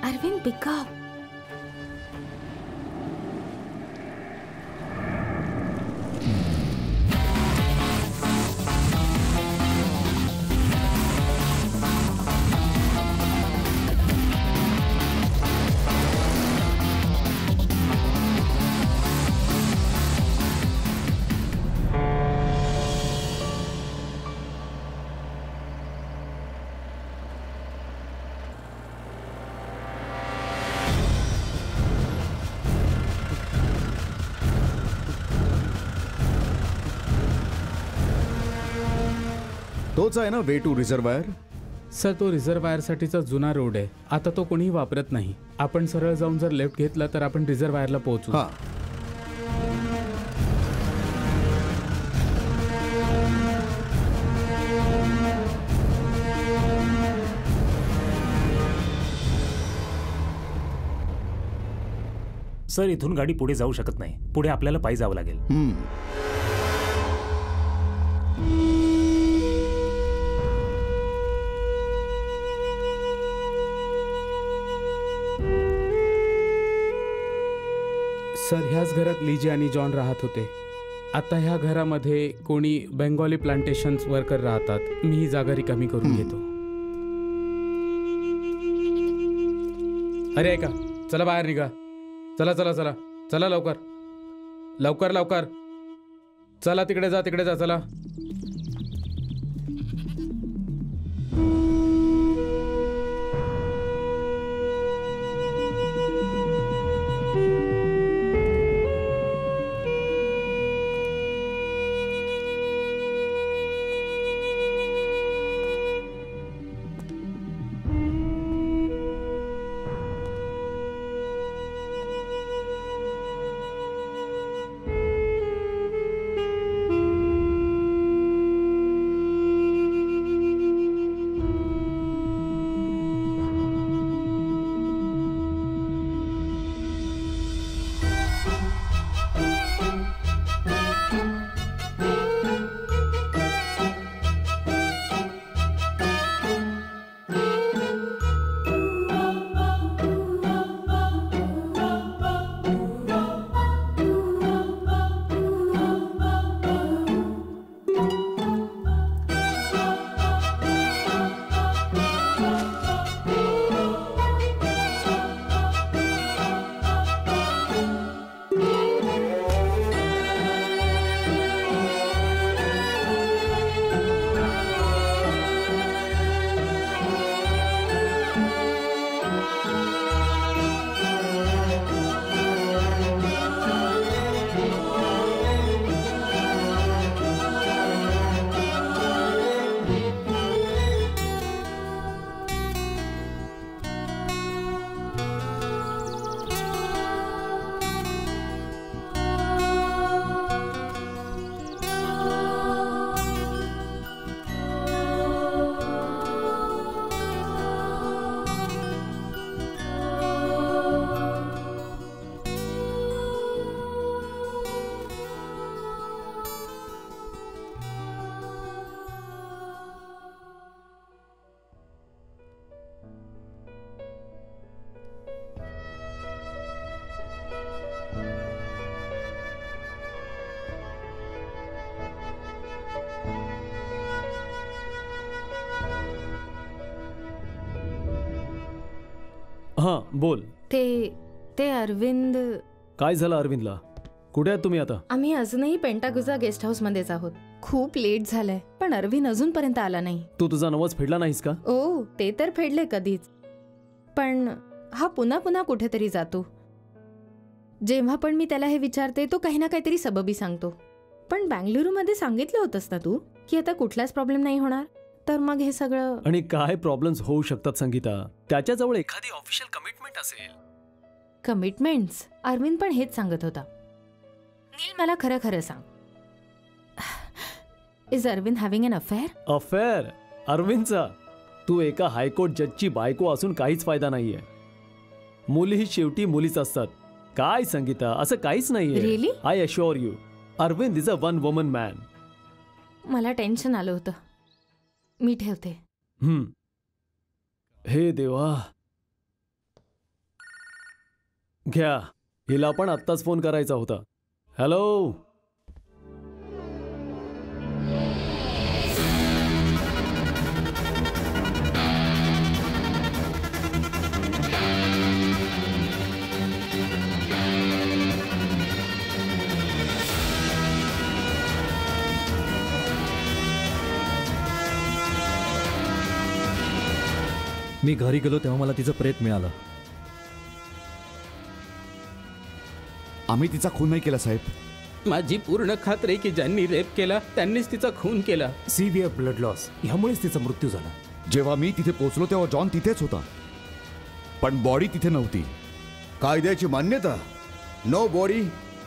Arvind, pick up. तोच आहे ना वे टू रिझर्वायर? सर, तो रिझर्वायरसाठीचा जुना रोड आहे. आता तो कोणीही वापरत नाही. आपण सरळ जाऊन जर लेफ्ट घेतला तर आपण रिझर्वायरला पोहोचू. हा, सर, इथून गाडी पुढे जाऊ शकत नाही. पुढे आपल्याला पायी जावं लागेल. सर, ह्याच घरात लिजी आणि जॉन राहत होते. आता ह्या घरामध्ये कोणी बेंगॉली प्लांटेशन्स वर्कर राहतात. मी ही जागा रिकामी करून घेतो. अरे ऐका, चला बाहेर निघा. चला चला चला चला, लवकर लवकर लवकर. चला, तिकडे जा, तिकडे जा, चला. हां बोल. ते अरविंद. काय झालं अरविंदला? कुठे आहात तुम्ही आता? आम्ही अजूनही पेंटागुझा गेस्ट हाऊस मध्येच आहोत. खूप लेट झालंय पण अरविंद अजूनपर्यंत आला नाही. तू तुझा नवस फेडला नाहीस का? ओ ते तर फेडले कधीच, पण हा पुन्हा पुन्हा कुठेतरी जातो. जेव्हा पण मी त्याला हे विचारते तो काही ना काहीतरी सबबी सांगतो. पण बँगलुरूमध्ये सांगितलं होतंस ना तू की आता कुठलाच प्रॉब्लेम नाही होणार, तर मग हे सगळं. आणि काय प्रॉब्लेम्स होऊ शकतात संगीता? त्याच्याजवळ एखादी ऑफिशियल कमिटमेंट असेल. कमिटमेंट्स? अरविंद पण हेच सांगत होता. नील मला खरं खरं सांग, is Arvind having an affair? Affair? अरविंदचा? तू एका हायकोर्ट जजची बायको असून काहीच फायदा नाहीये. मुली ही शेवटी मुलीच असतात. काय संगीता, असं काहीच नाहीये. Really? I assure you, Arvind is a one woman man. मला टेन्शन आलं होतं. मी ठेवते. हे देवा. घ्या, हिला पण आत्ताच फोन करायचा होता. हॅलो. मी घरी गेलो तेव्हा मला तिचं प्रेत मिळालं. आम्ही तिचा खून नाही केला साहेब. माझी पूर्ण खात्री की ज्यांनी रेप केला त्यांनीच तिचा खून केला. सिव्हिअर ब्लड लॉस, ह्यामुळेच तिचा मृत्यू झाला. जेव्हा मी तिथे पोहोचलो तेव्हा जॉन तिथेच होता, पण बॉडी तिथे नव्हती. कायद्याची मान्यता, नो बॉडी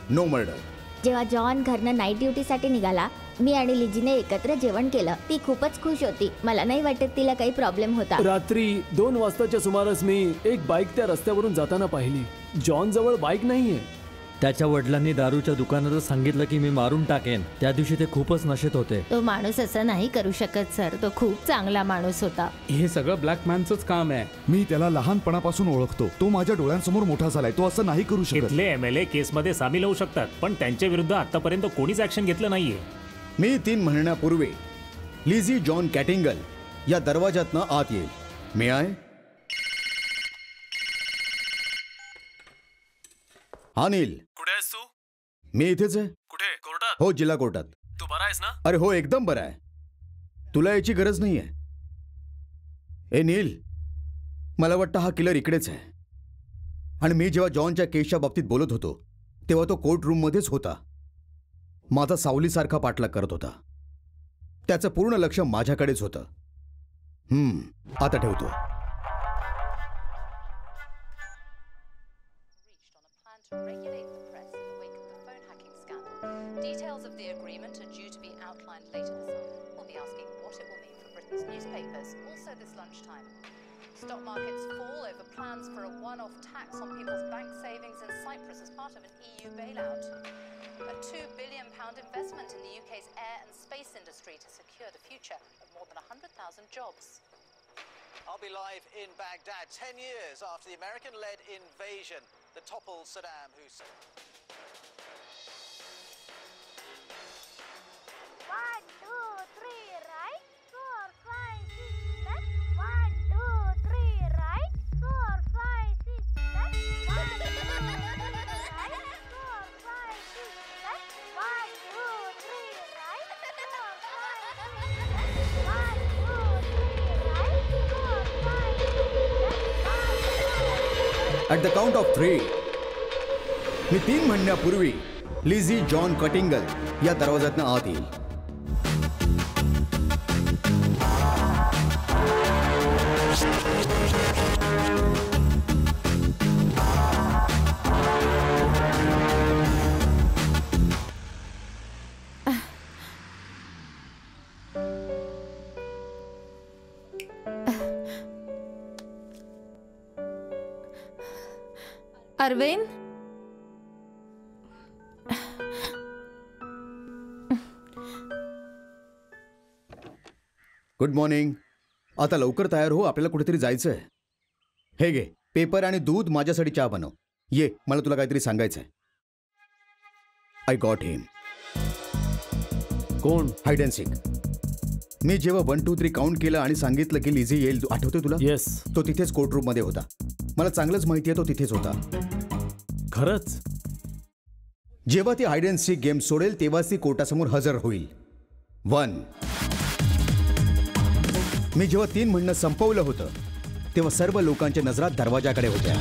नो मर्डर. जेव्हा जॉन घरनं नाईट ड्युटीसाठी निघाला, मी आणि लिजीने एकत्र जेवण केलं. ती खूपच खुश होती. मला नाही वाटत तिला काही प्रॉब्लेम होता. रात्री 2 वाजताच्या सुमारास मी एक बाईक त्या रस्त्यावरून जाताना पाहिली. जॉन जवळ बाईक नाहीये. त्याच्या वडिलांनी दारूच्या दुकानातच सांगितलं की मी मारून टाकेन. त्या दिवशी ते खूपच नशेत होते. तो माणूस असं नाही करू शकत सर. तो खूप चांगला माणूस होता. हे सगळं ब्लॅक मॅनचंच काम आहे. मी त्याला लहानपणापासून ओळखतो. तो माझ्या डोळ्यांसमोर मोठा झालाय. तो असं नाही करू शकत. इथले एमएलए केसमध्ये सामील होऊ शकतात, पण त्यांच्या विरुद्ध आतापर्यंत कोणीच ऍक्शन घेतलं नाहीये. मी 3 महिन्यापूर्वी लिझी जॉन कॅटिंगल या दरवाजातनं आत येईल. मी आहे. हा नील, कुठे आहेस तू? मी इथेच आहे. कुठे? कोर्टात? हो, जिल्हा कोर्टात. तू बरा आहेस ना? अरे हो, एकदम बरा आहे. तुला याची गरज नाहीये. ए नील, मला वाटतं हा किलर इकडेच आहे. आणि मी जेव्हा जॉनच्या केसच्या बाबतीत बोलत होतो तेव्हा तो कोर्ट रूम मध्येच होता. माझा सावलीसारखा पाठलाग करत होता. त्याचं पूर्ण लक्ष माझ्याकडेच होतं. आता ठेवतो. Regulate the press in the wake of the phone hacking scandal. Details of the agreement are due to be outlined later this month. We'll be asking what it will mean for Britain's newspapers, also this lunchtime. Stock markets fall over plans for a one-off tax on people's bank savings in Cyprus as part of an EU bailout. A £2 billion investment in the UK's air and space industry to secure the future of more than 100,000 jobs. I'll be live in Baghdad 10 years after the American-led invasion that toppled Saddam Hussein. 1, 2, 3, right? 4, 5, 6, left. 1, 2, 3, right? 4, 5, 6, left. 1, 2, 3, right? 4, 5, 6, left. 1, 2, 3, right? 4, 5, 6, left. 1, 2, 3, right? 4, 5, 6, left. At the count of 3, मी 3 महिन्यापूर्वी लिझी John कटिंगल या दरवाजातनं आत येईल. Arvind, good morning. आता लवकर तयार हो, आपल्याला कुठेतरी जायचं आहे. हे घे पेपर आणि दूध. माझ्यासाठी चहा बनव. ये, मला तुला काहीतरी सांगायचं आहे. आय गॉट हिम. कोण? Hide and sick. मी जेव्हा 1, 2, 3 काउंट केलं आणि सांगितलं की लिझी येईल, आठवतोय तुला? येस. तो तिथेच कोर्ट रूम मध्ये होता. मला चांगलंच माहिती आहे तो तिथेच होता. खरंच? जेव्हा ती हाईड अँड सीक गेम सोडेल तेव्हाच ती कोर्टासमोर हजर होईल. 1. मी जेव्हा 3 म्हणणं संपवलं होतं तेव्हा सर्व लोकांच्या नजरा दरवाजाकडे होत्या.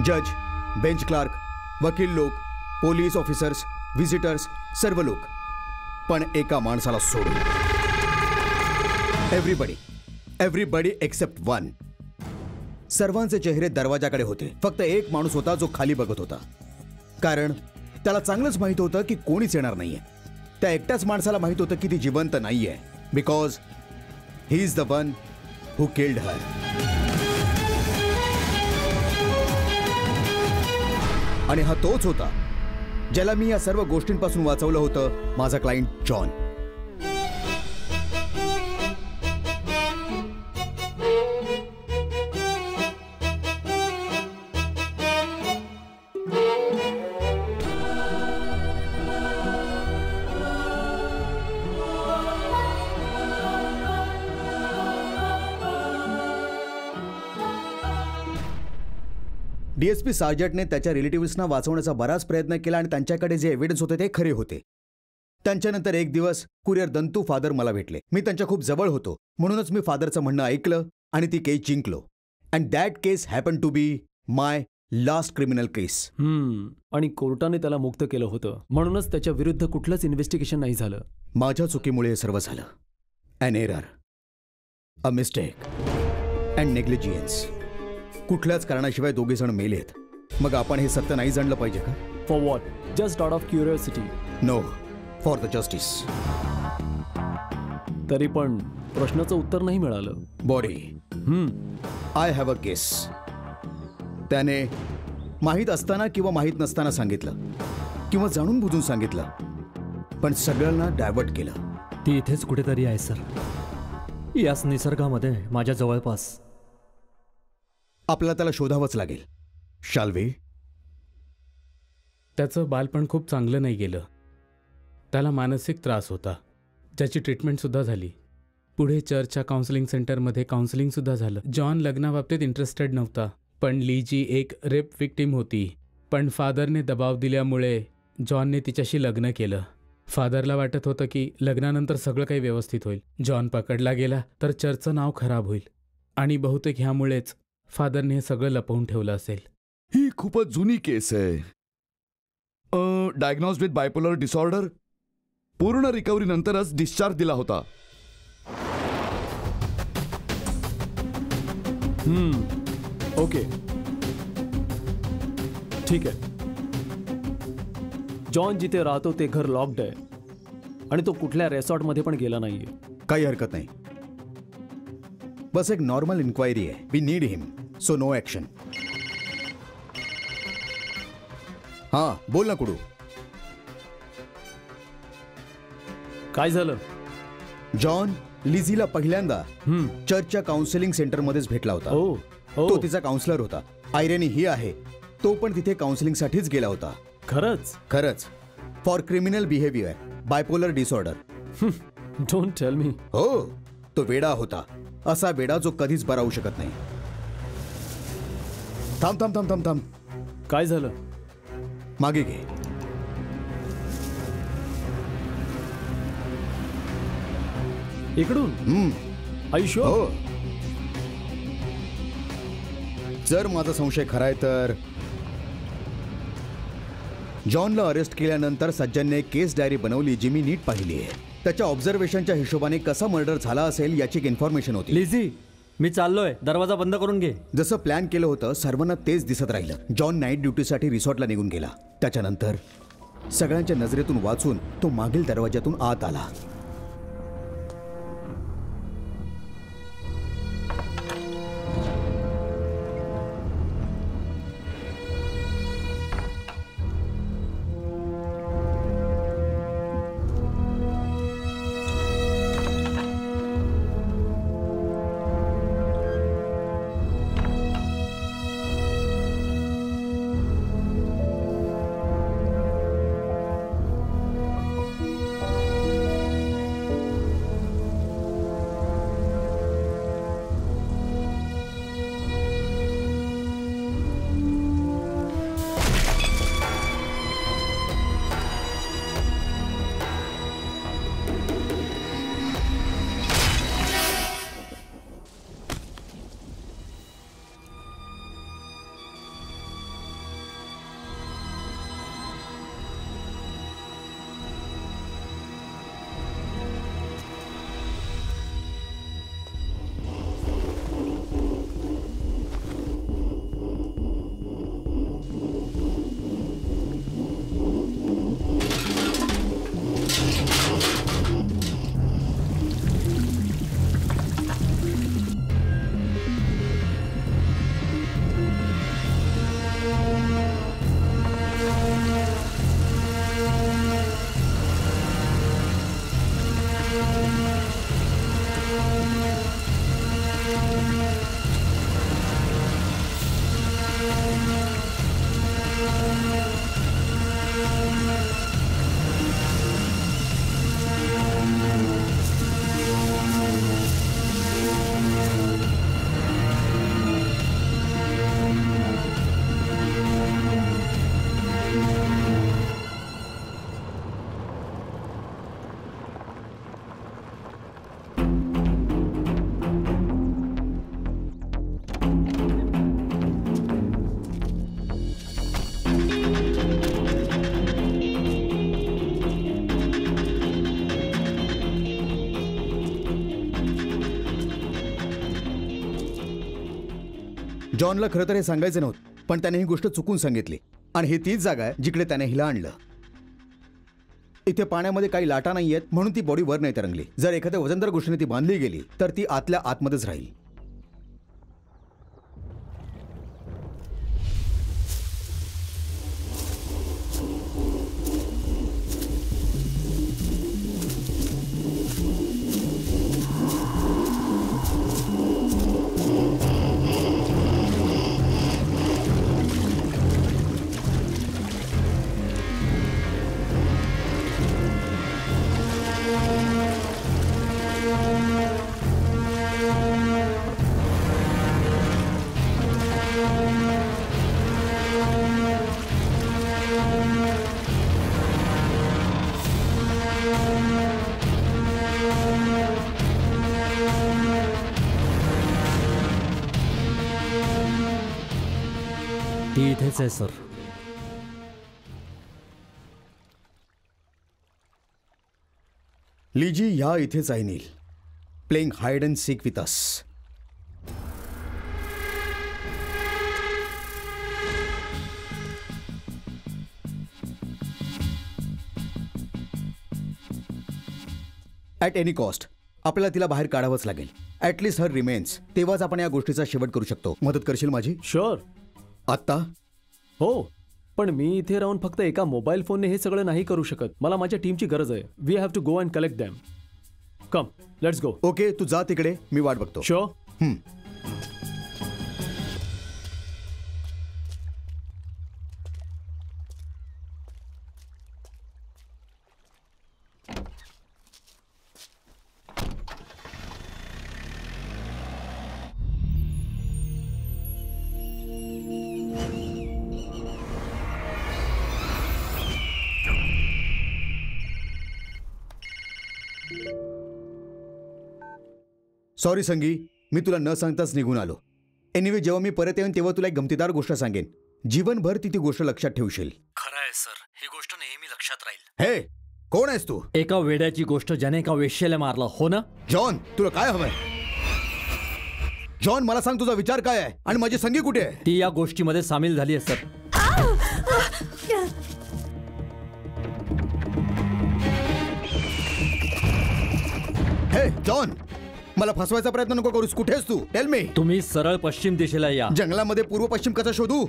जज, बेंच क्लार्क, वकील लोक, पोलीस ऑफिसर्स, व्हिजिटर्स, सर्व लोक. पण एका माणसाला सोडून. Everybody except 1. सर्वांचे चेहरे दरवाजाकडे होते. फक्त एक माणूस होता जो खाली बघत होता. कारण त्याला चांगलंच माहित होतं की कोणीच येणार नाहीये. त्या एकट्याच माणसाला माहित होतं की ती जिवंत नाहीये. Because he is the one who killed her. आणि हा तोच होता ज्याला मी या सर्व गोष्टींपासून वाचवलं होतं, माझा क्लायंट जॉन. डीएसपी सार्जंटने त्याच्या रिलेटिव्हजना वाचवण्याचा बराच प्रयत्न केला आणि त्यांच्याकडे जे एव्हिडन्स होते ते खरे होते. त्यांच्यानंतर एक दिवस कुरिअर दंतू फादर मला भेटले. मी त्यांच्या खूप जवळ होतो म्हणूनच मी फादरचं म्हणणं ऐकलं आणि ती केस जिंकलो. And that case happen to be my last criminal case. आणि कोर्टाने त्याला मुक्त केलं होतं म्हणूनच त्याच्या विरुद्ध कुठलंच इन्व्हेस्टिगेशन नाही झालं. माझ्या चुकीमुळे हे सर्व झालं. An error, a mistake and negligence. कुठल्याच कारणाशिवाय दोघे जण मेलेत. मग आपण हे सत्य नाही जाणलं पाहिजे का? For what? Just out of curiosity? No, for the justice. तरी पण प्रश्नाचं उत्तर नाही मिळालं. Body, I have a guess. त्याने माहीत असताना किंवा माहीत नसताना सांगितलं किंवा जाणून बुजून सांगितलं, पण सगळ्यांना डायव्हर्ट केलं. ती इथेच कुठेतरी आहे सर, याच निसर्गामध्ये माझ्या जवळपास. आपल्याला त्याला शोधावंच लागेल. शाल्वे, त्याचं बालपण खूप चांगलं नाही गेलं. त्याला मानसिक त्रास होता, ज्याची ट्रीटमेंटसुद्धा झाली. पुढे चर्चच्या काउन्सिलिंग सेंटरमध्ये काउन्सिलिंगसुद्धा झालं. जॉन लग्नाबाबतीत इंटरेस्टेड नव्हता, पण लीजी एक रेप विक्टीम होती. पण फादरने दबाव दिल्यामुळे जॉनने तिच्याशी लग्न केलं. फादरला वाटत होतं की लग्नानंतर सगळं काही व्यवस्थित होईल. जॉन पकडला गेला तर चर्चचं नाव खराब होईल आणि बहुतेक ह्यामुळेच फादरने हे सगळं लपवून ठेवलं असेल. ही खूपच जुनी केस आहे. Diagnose with bipolar disorder. पूर्ण रिकव्हरी नंतरच डिस्चार्ज दिला होता. ओके, ठीक आहे. जॉन जिथे राहतो ते घर लॉक्ड आहे आणि तो कुठल्या रेसॉर्टमध्ये पण गेला नाहीये. काही हरकत नाही. बस एक नॉर्मल इन्क्वायरी आहे. We need him, so no action. हां, बोल ना कुडू. काय झालं? जॉन लिझीला पहिल्यांदा चर्चच्या काउन्सिलिंग सेंटरमध्येच भेटला होता. तो तिचा काउन्सिलर होता. आयरेनी ही आहे, तो पण तिथे काउन्सिलिंगसाठीच गेला होता. खरंच? खरंच. For criminal behaviour, bipolar disorder. Don't tell me. हो, तो वेडा होता. असा वेडा जो कधीच बरा होऊ शकत नाही. थांब थांब थांब थांब थांब. काय झालं? मागे घे. इकडून? आयुष्य? हो. जर माझा संशय खरा आहे तर जॉनला अरेस्ट केल्यानंतर सज्जनने केस डायरी बनवली जी मी नीट पाहिली आहे. त्याच्या ऑब्झर्वेशनच्या हिशोबाने कसा मर्डर झाला असेल याची एक इन्फॉर्मेशन होती. लिझी, मी चाललोय, दरवाजा बंद करून घे. जसं प्लॅन केलं होतं सर्वांना तेच दिसत राहिलं. जॉन नाईट ड्युटीसाठी रिसॉर्टला निघून गेला. त्याच्यानंतर सगळ्यांच्या नजरेतून वाचून तो मागील दरवाज्यातून आत आला. जॉनला खरं तर हे सांगायचं नव्हतं, पण त्याने ही गोष्ट चुकून सांगितली. आणि ही तीच जागा आहे जिकडे त्याने हिला आणलं. इथे पाण्यामध्ये काही लाटा नाही आहेत म्हणून ती बॉडी वर नाही तरंगली. जर एखाद्या वजनदार गोष्टीने ती बांधली गेली तर ती आतल्या आतमध्येच राहील. ती इथेच आहे सर. लीजी ह्या इथेच आहे Neel, playing hide and seek with us. At any cost आपल्याला तिला बाहेर काढावंच लागेल. At least her remains. तेव्हाच आपण या गोष्टीचा शेवट करू शकतो. मदत करशील माझी? शुअर. आत्ता? हो, पण मी इथे राहून फक्त एका मोबाईल फोनने हे सगळं नाही करू शकत. मला माझ्या टीमची गरज आहे. We have to go and collect them. Come, let's go. Okay, तू जा तिकडे, मी वाट बघतो. शुअर. सॉरी संगी, मी तुला न सांगताच निघून आलो. एनिवे, जेव्हा मी परत येईन तेव्हा तुला एक गमतीदार गोष्ट सांगेन. जीवनभर ती गोष्ट लक्षात ठेवशील. खरं आहे सर, ही गोष्ट नेहमी लक्षात राहील. हे, कोण आहेस तू? एका वेड्याची गोष्ट ज्याने एका वेश्येला मारलं, हो ना? जॉन, तुला काय हवंय? जॉन, मला सांग तुझा विचार काय आहे आणि माझी संगी कुठे आहे? ती या गोष्टीमध्ये सामील झाली आहे सर. हे जॉन, मला फसवायचा प्रयत्न नको करूस. कुठेस तू? Tell me. तुम्ही सरळ पश्चिम दिशेला या. जंगलामध्ये पूर्व पश्चिम कसं शोधू?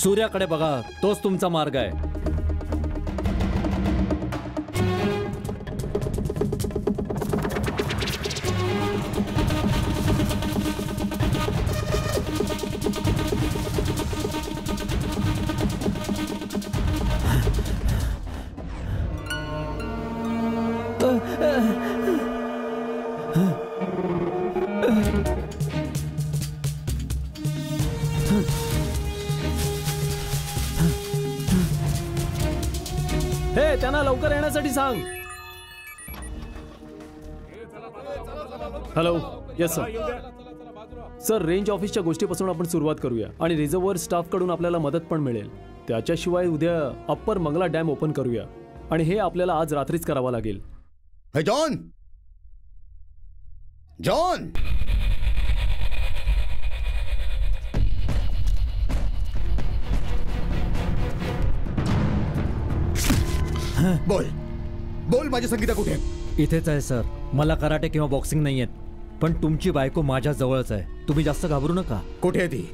सूर्याकडे बघा, तोच तुमचा मार्ग आहे. हे, त्यांना लवकर येण्यासाठी सांग. Hello. Yes sir. Sir, range ऑफिसच्या गोष्टीपासून आपण सुरुवात करूया आणि रिझर्व्हर स्टाफ कडून आपल्याला मदत पण मिळेल. त्याच्याशिवाय उद्या अप्पर मंगला डॅम ओपन करूया आणि हे आपल्याला आज रात्रीच करावं लागेल. हे जॉन, जॉन, बोल बोल, माझी संगीता कुठे? इथेच आहे सर. मला कराटे किंवा बॉक्सिंग नाही येत, पण तुमची बायको माझ्या जवळच आहे. तुम्ही जास्त घाबरू नका. कुठे आहे ती?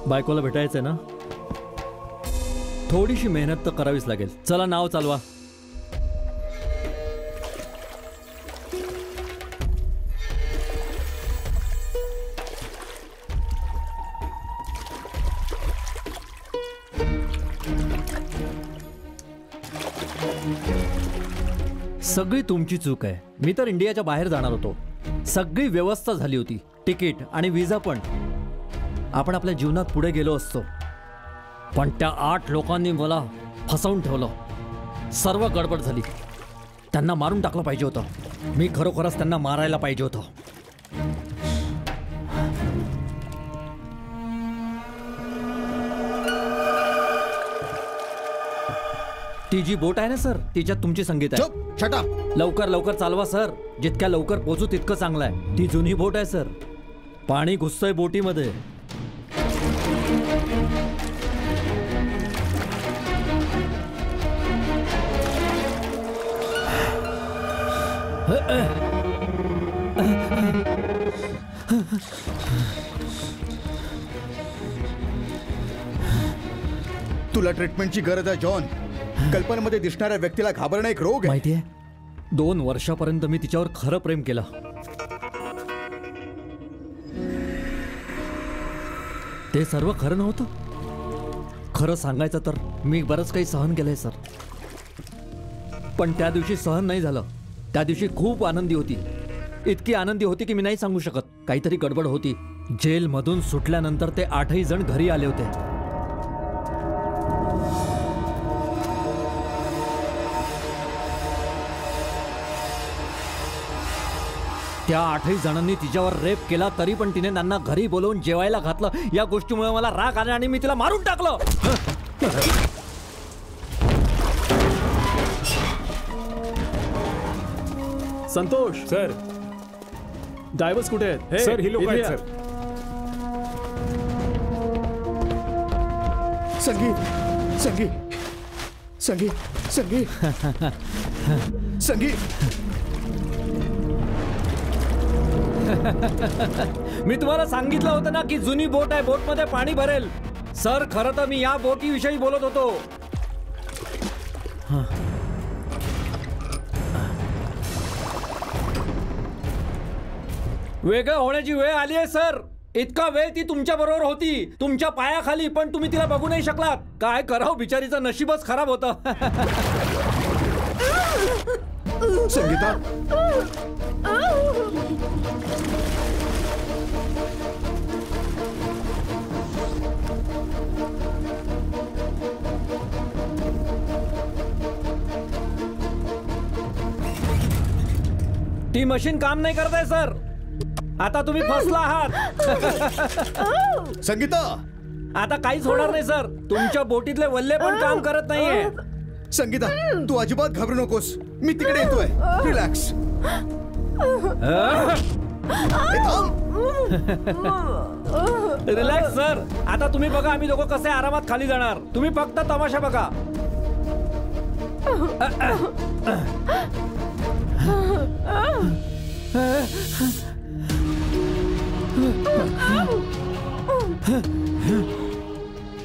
बायकोला भेटायचंय ना? थोडीशी मेहनत तर करावीच लागेल. चला, नाव चालवा. सगळी तुमची चूक आहे. मी तर इंडियाच्या बाहेर जाणार होतो. सगळी व्यवस्था झाली होती, तिकीट आणि विजा पण. आपण आपल्या जीवनात पुढे गेलो असतो, पण त्या 8 लोकांनी मला फसवून ठेवलं. सर्व गडबड झाली. त्यांना मारून टाकलं पाहिजे होतं. मी खरोखरच त्यांना मारायला पाहिजे होतं. ती जी बोट आहे ना सर, तिच्यात तुमची संगीत आहे. Shut up. लवकर लवकर चालवा सर. जितक्या लवकर पोहोचू तितकं चांगलं आहे. ती जुनी बोट आहे सर. पाणी घुसतंय बोटीमध्ये. तुला ट्रीटमेंटची गरज आहे जॉन. कल्पनेमध्ये दिसणाऱ्या व्यक्तीला घाबरणं एक रोग आहे. माहितीये, 2 वर्षापर्यंत मी तिच्यावर खरं प्रेम केलं. ते सर्व खरं नव्हतं. खरं सांगायचं तर मी बरंच काही सहन केलंय सर. पण त्या दिवशी सहन नाही झालं. त्या दिवशी खूप आनंदी होती. इतकी आनंदी होती की मी नाही सांगू शकत. काहीतरी गडबड होती. जेलमधून सुटल्यानंतर ते 8ही जण घरी आले होते. त्या 8ही जणांनी तिच्यावर रेप केला, तरी पण तिने त्यांना घरी बोलवून जेवायला घातलं. या गोष्टीमुळे मला राग आला आणि मी तिला मारून टाकलं. संतोष सर, डायव्हर्स कुठे आहेत? सर, ही लोक आहेत सर. संगीत संगीत संगीत संगीत संगीत. मी तुम्हाला सांगितलं होतं ना की जुनी बोट आहे, बोटमध्ये पाणी भरेल. सर, खरं तर मी या बोटीविषयी बोलत होतो. वेगळं होण्याची वेळ आली आहे सर. इतका वेळ ती तुमच्या बरोबर होती, तुमच्या पायाखाली, पण तुम्ही तिला बघू नाही शकलात. काय करावं, बिचारीचं नशीबच खराब होतं. संगीता, ती मशीन काम नाही करत आहे सर. आता तुम्ही फसला आहात. संगीता, आता काहीच होणार नाही सर. तुमच्या बोटीतले वल्ले पण काम करत नाहीये. संगीता, तू अजिबात घाबरू नकोस. मी तिकडे येतोय. रिलॅक्स. Relax sir. आता तुम्ही बघा आम्ही दोघं कसे आरामात खाली जाणार. तुम्ही फक्त तमाशा बघा.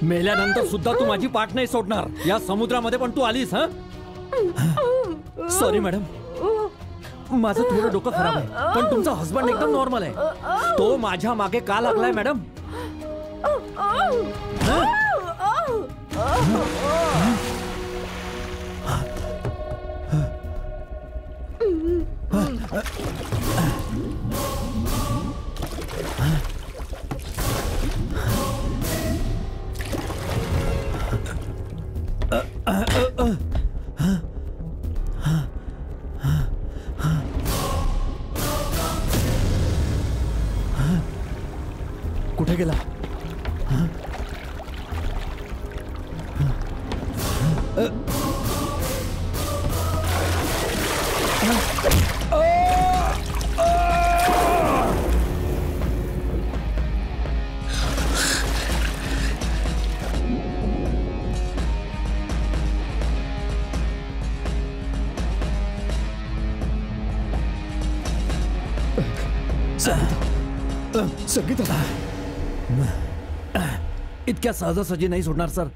मेल्यानंतर सुद्धा तू माझी पाठ नाही सोडणार. या समुद्रामध्ये पण तू आलीस. सॉरी मॅडम, माझं थोडं डोकं खराब आहे, पण तुमचा हसबंड एकदम नॉर्मल आहे. तो माझ्या मागे का लागलाय मॅडम? कुठे गेला? संगीता, इतक्या सहजासहजी नाही सोडणार सर.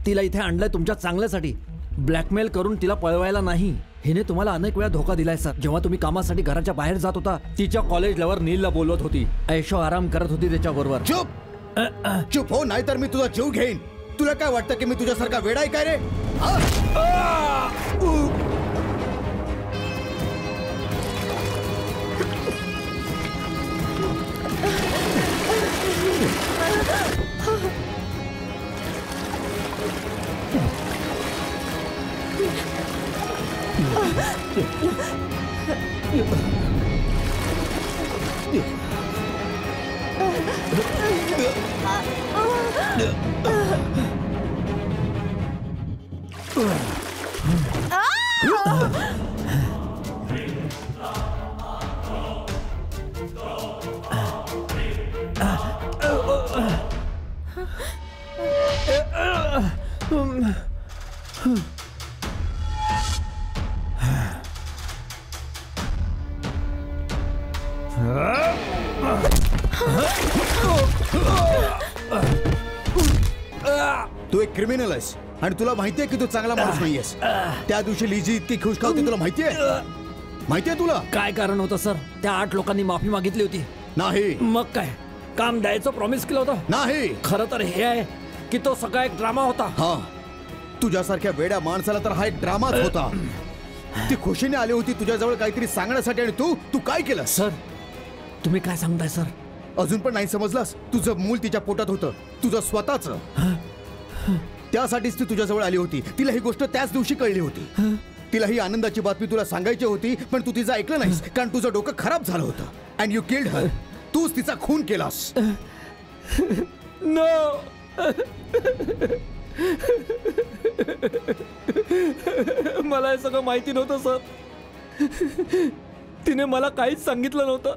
तिला इथे आणलंय तुमच्या चांगल्यासाठी. ब्लॅकमेल करून तिला पळवायला नाही. हिने तुम्हाला अनेक वेळा धोका दिलाय सर. जेव्हा तुम्ही कामासाठी घराच्या बाहेर जात होता, तिच्या कॉलेजवर नीलला बोलवत होती, ऐशो आराम करत होती त्याच्याबरोबर. चुप चुप हो, नाहीतर मी तुझा जीव घेईन. तुला काय वाटतं की मी तुझ्यासारखा वेडा आहे काय रे? तू एक क्रिमिनल आहेस आणि तुला माहितीये की तू चांगला माणूस नाहीयेस. त्या दिवशी लिजी इतकी खुश का होती तुला माहितीये? माहितीये तुला काय कारण होतं सर? त्या 8 लोकांनी माफी मागितली होती. नाही. मग काय काम द्यायचं प्रॉमिस केलं होतं? नाही. खरं तर हे आहे की तो सगळा एक ड्रामा होता. हा, तुझ्यासारख्या वेड्या माणसाला तर हा एक ड्रामाच होता. ती खुशीने आली होती तुझ्याजवळ काहीतरी सांगण्यासाठी आणि तू काय केलं? सर तुम्ही काय सांगताय सर? अजून पण नाही समजलास? तुझं मूल तिच्या पोटात होतं, तुझं स्वतःच. त्यासाठीच ती तुझ्याजवळ आली होती. तिला ही गोष्ट त्याच दिवशी कळली होती. तिला ही आनंदाची बातमी तुला सांगायची होती, पण तू तिचं ऐकलं नाहीस कारण तुझं डोकं खराब झालं होतं. And you killed her. तूच तिचा खून केलास. नो. मला हे सगळं माहिती नव्हतं सर. तिने मला काहीच सांगितलं नव्हतं.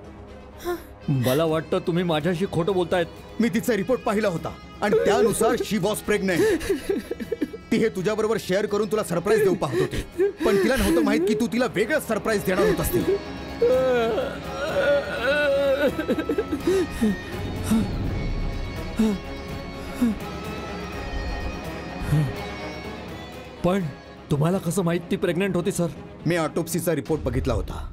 मला वाटतं तुम्ही माझ्याशी खोटं बोलतायत. मी तिचा रिपोर्ट पाहिला होता आणि त्यानुसार शी वॉज प्रेग्नेंट. ती हे तुझ्याबरोबर शेअर करून तुला सरप्राईज देऊ पाहत होती, पण तिला नव्हतं माहित की तू तिला वेगळं सरप्राईज देणार होत असतील. पण तुम्हाला कसं माहित ती प्रेग्नेंट होती सर? मी ऑटोप्सीचा रिपोर्ट बघितला होता.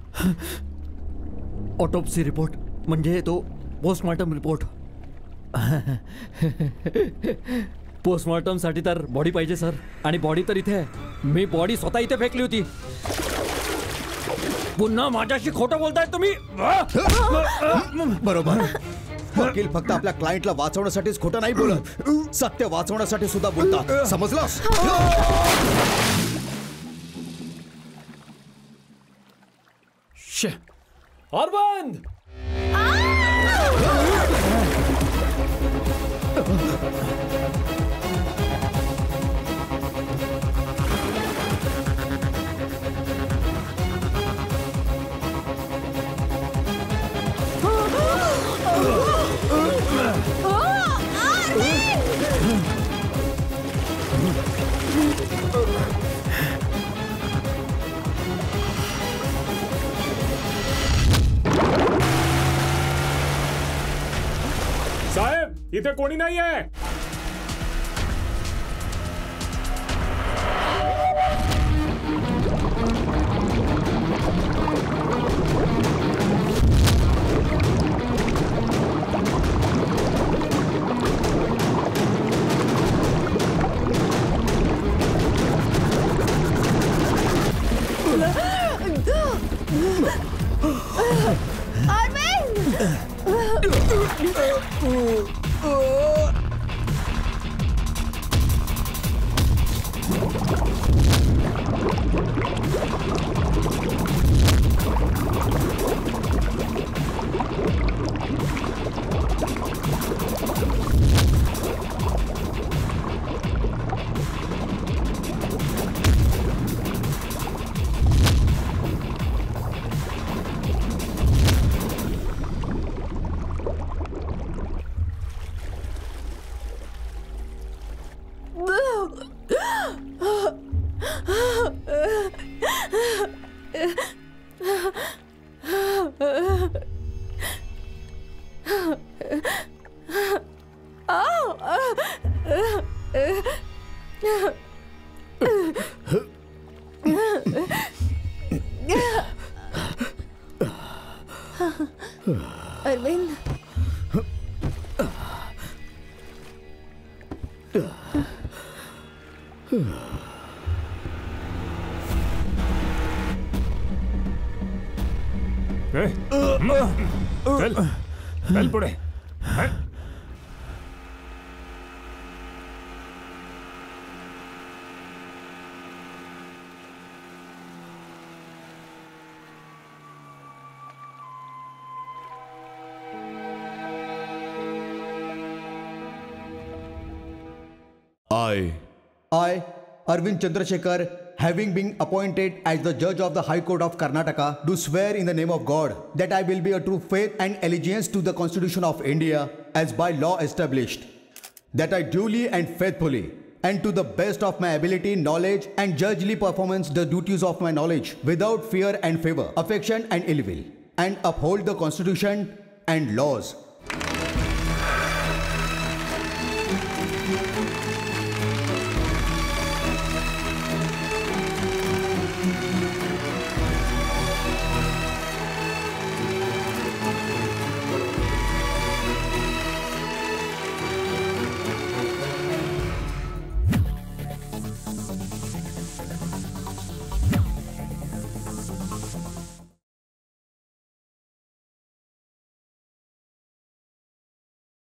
ऑटोप्सी रिपोर्ट म्हणजे तो पोस्टमॉर्टम रिपोर्ट. पोस्टमॉर्टम साठी तर बॉडी पाहिजे सर, आणि बॉडी तर इथे आहे. मी बॉडी स्वतः इथे फेकली होती. पुन्हा माझ्याशी खोटं बोलताय तुम्ही. बरोबर. वकील फक्त आपल्या क्लायंटला वाचवण्यासाठीच खोटं नाही बोलत, सत्य वाचवण्यासाठी सुद्धा बोलतात. समजलास? अरविंद! साहेब, इथे कोणी नाही आहे. अरविंद, चल चल पुढे. I, Arvind Chandrasekhar, having been appointed as the judge of the High Court of Karnataka, do swear in the name of God that I will be a true faith and allegiance to the Constitution of India as by law established, that I duly and faithfully and to the best of my ability, knowledge and judgely performance the duties of my knowledge without fear and favor, affection and ill will, and uphold the Constitution and laws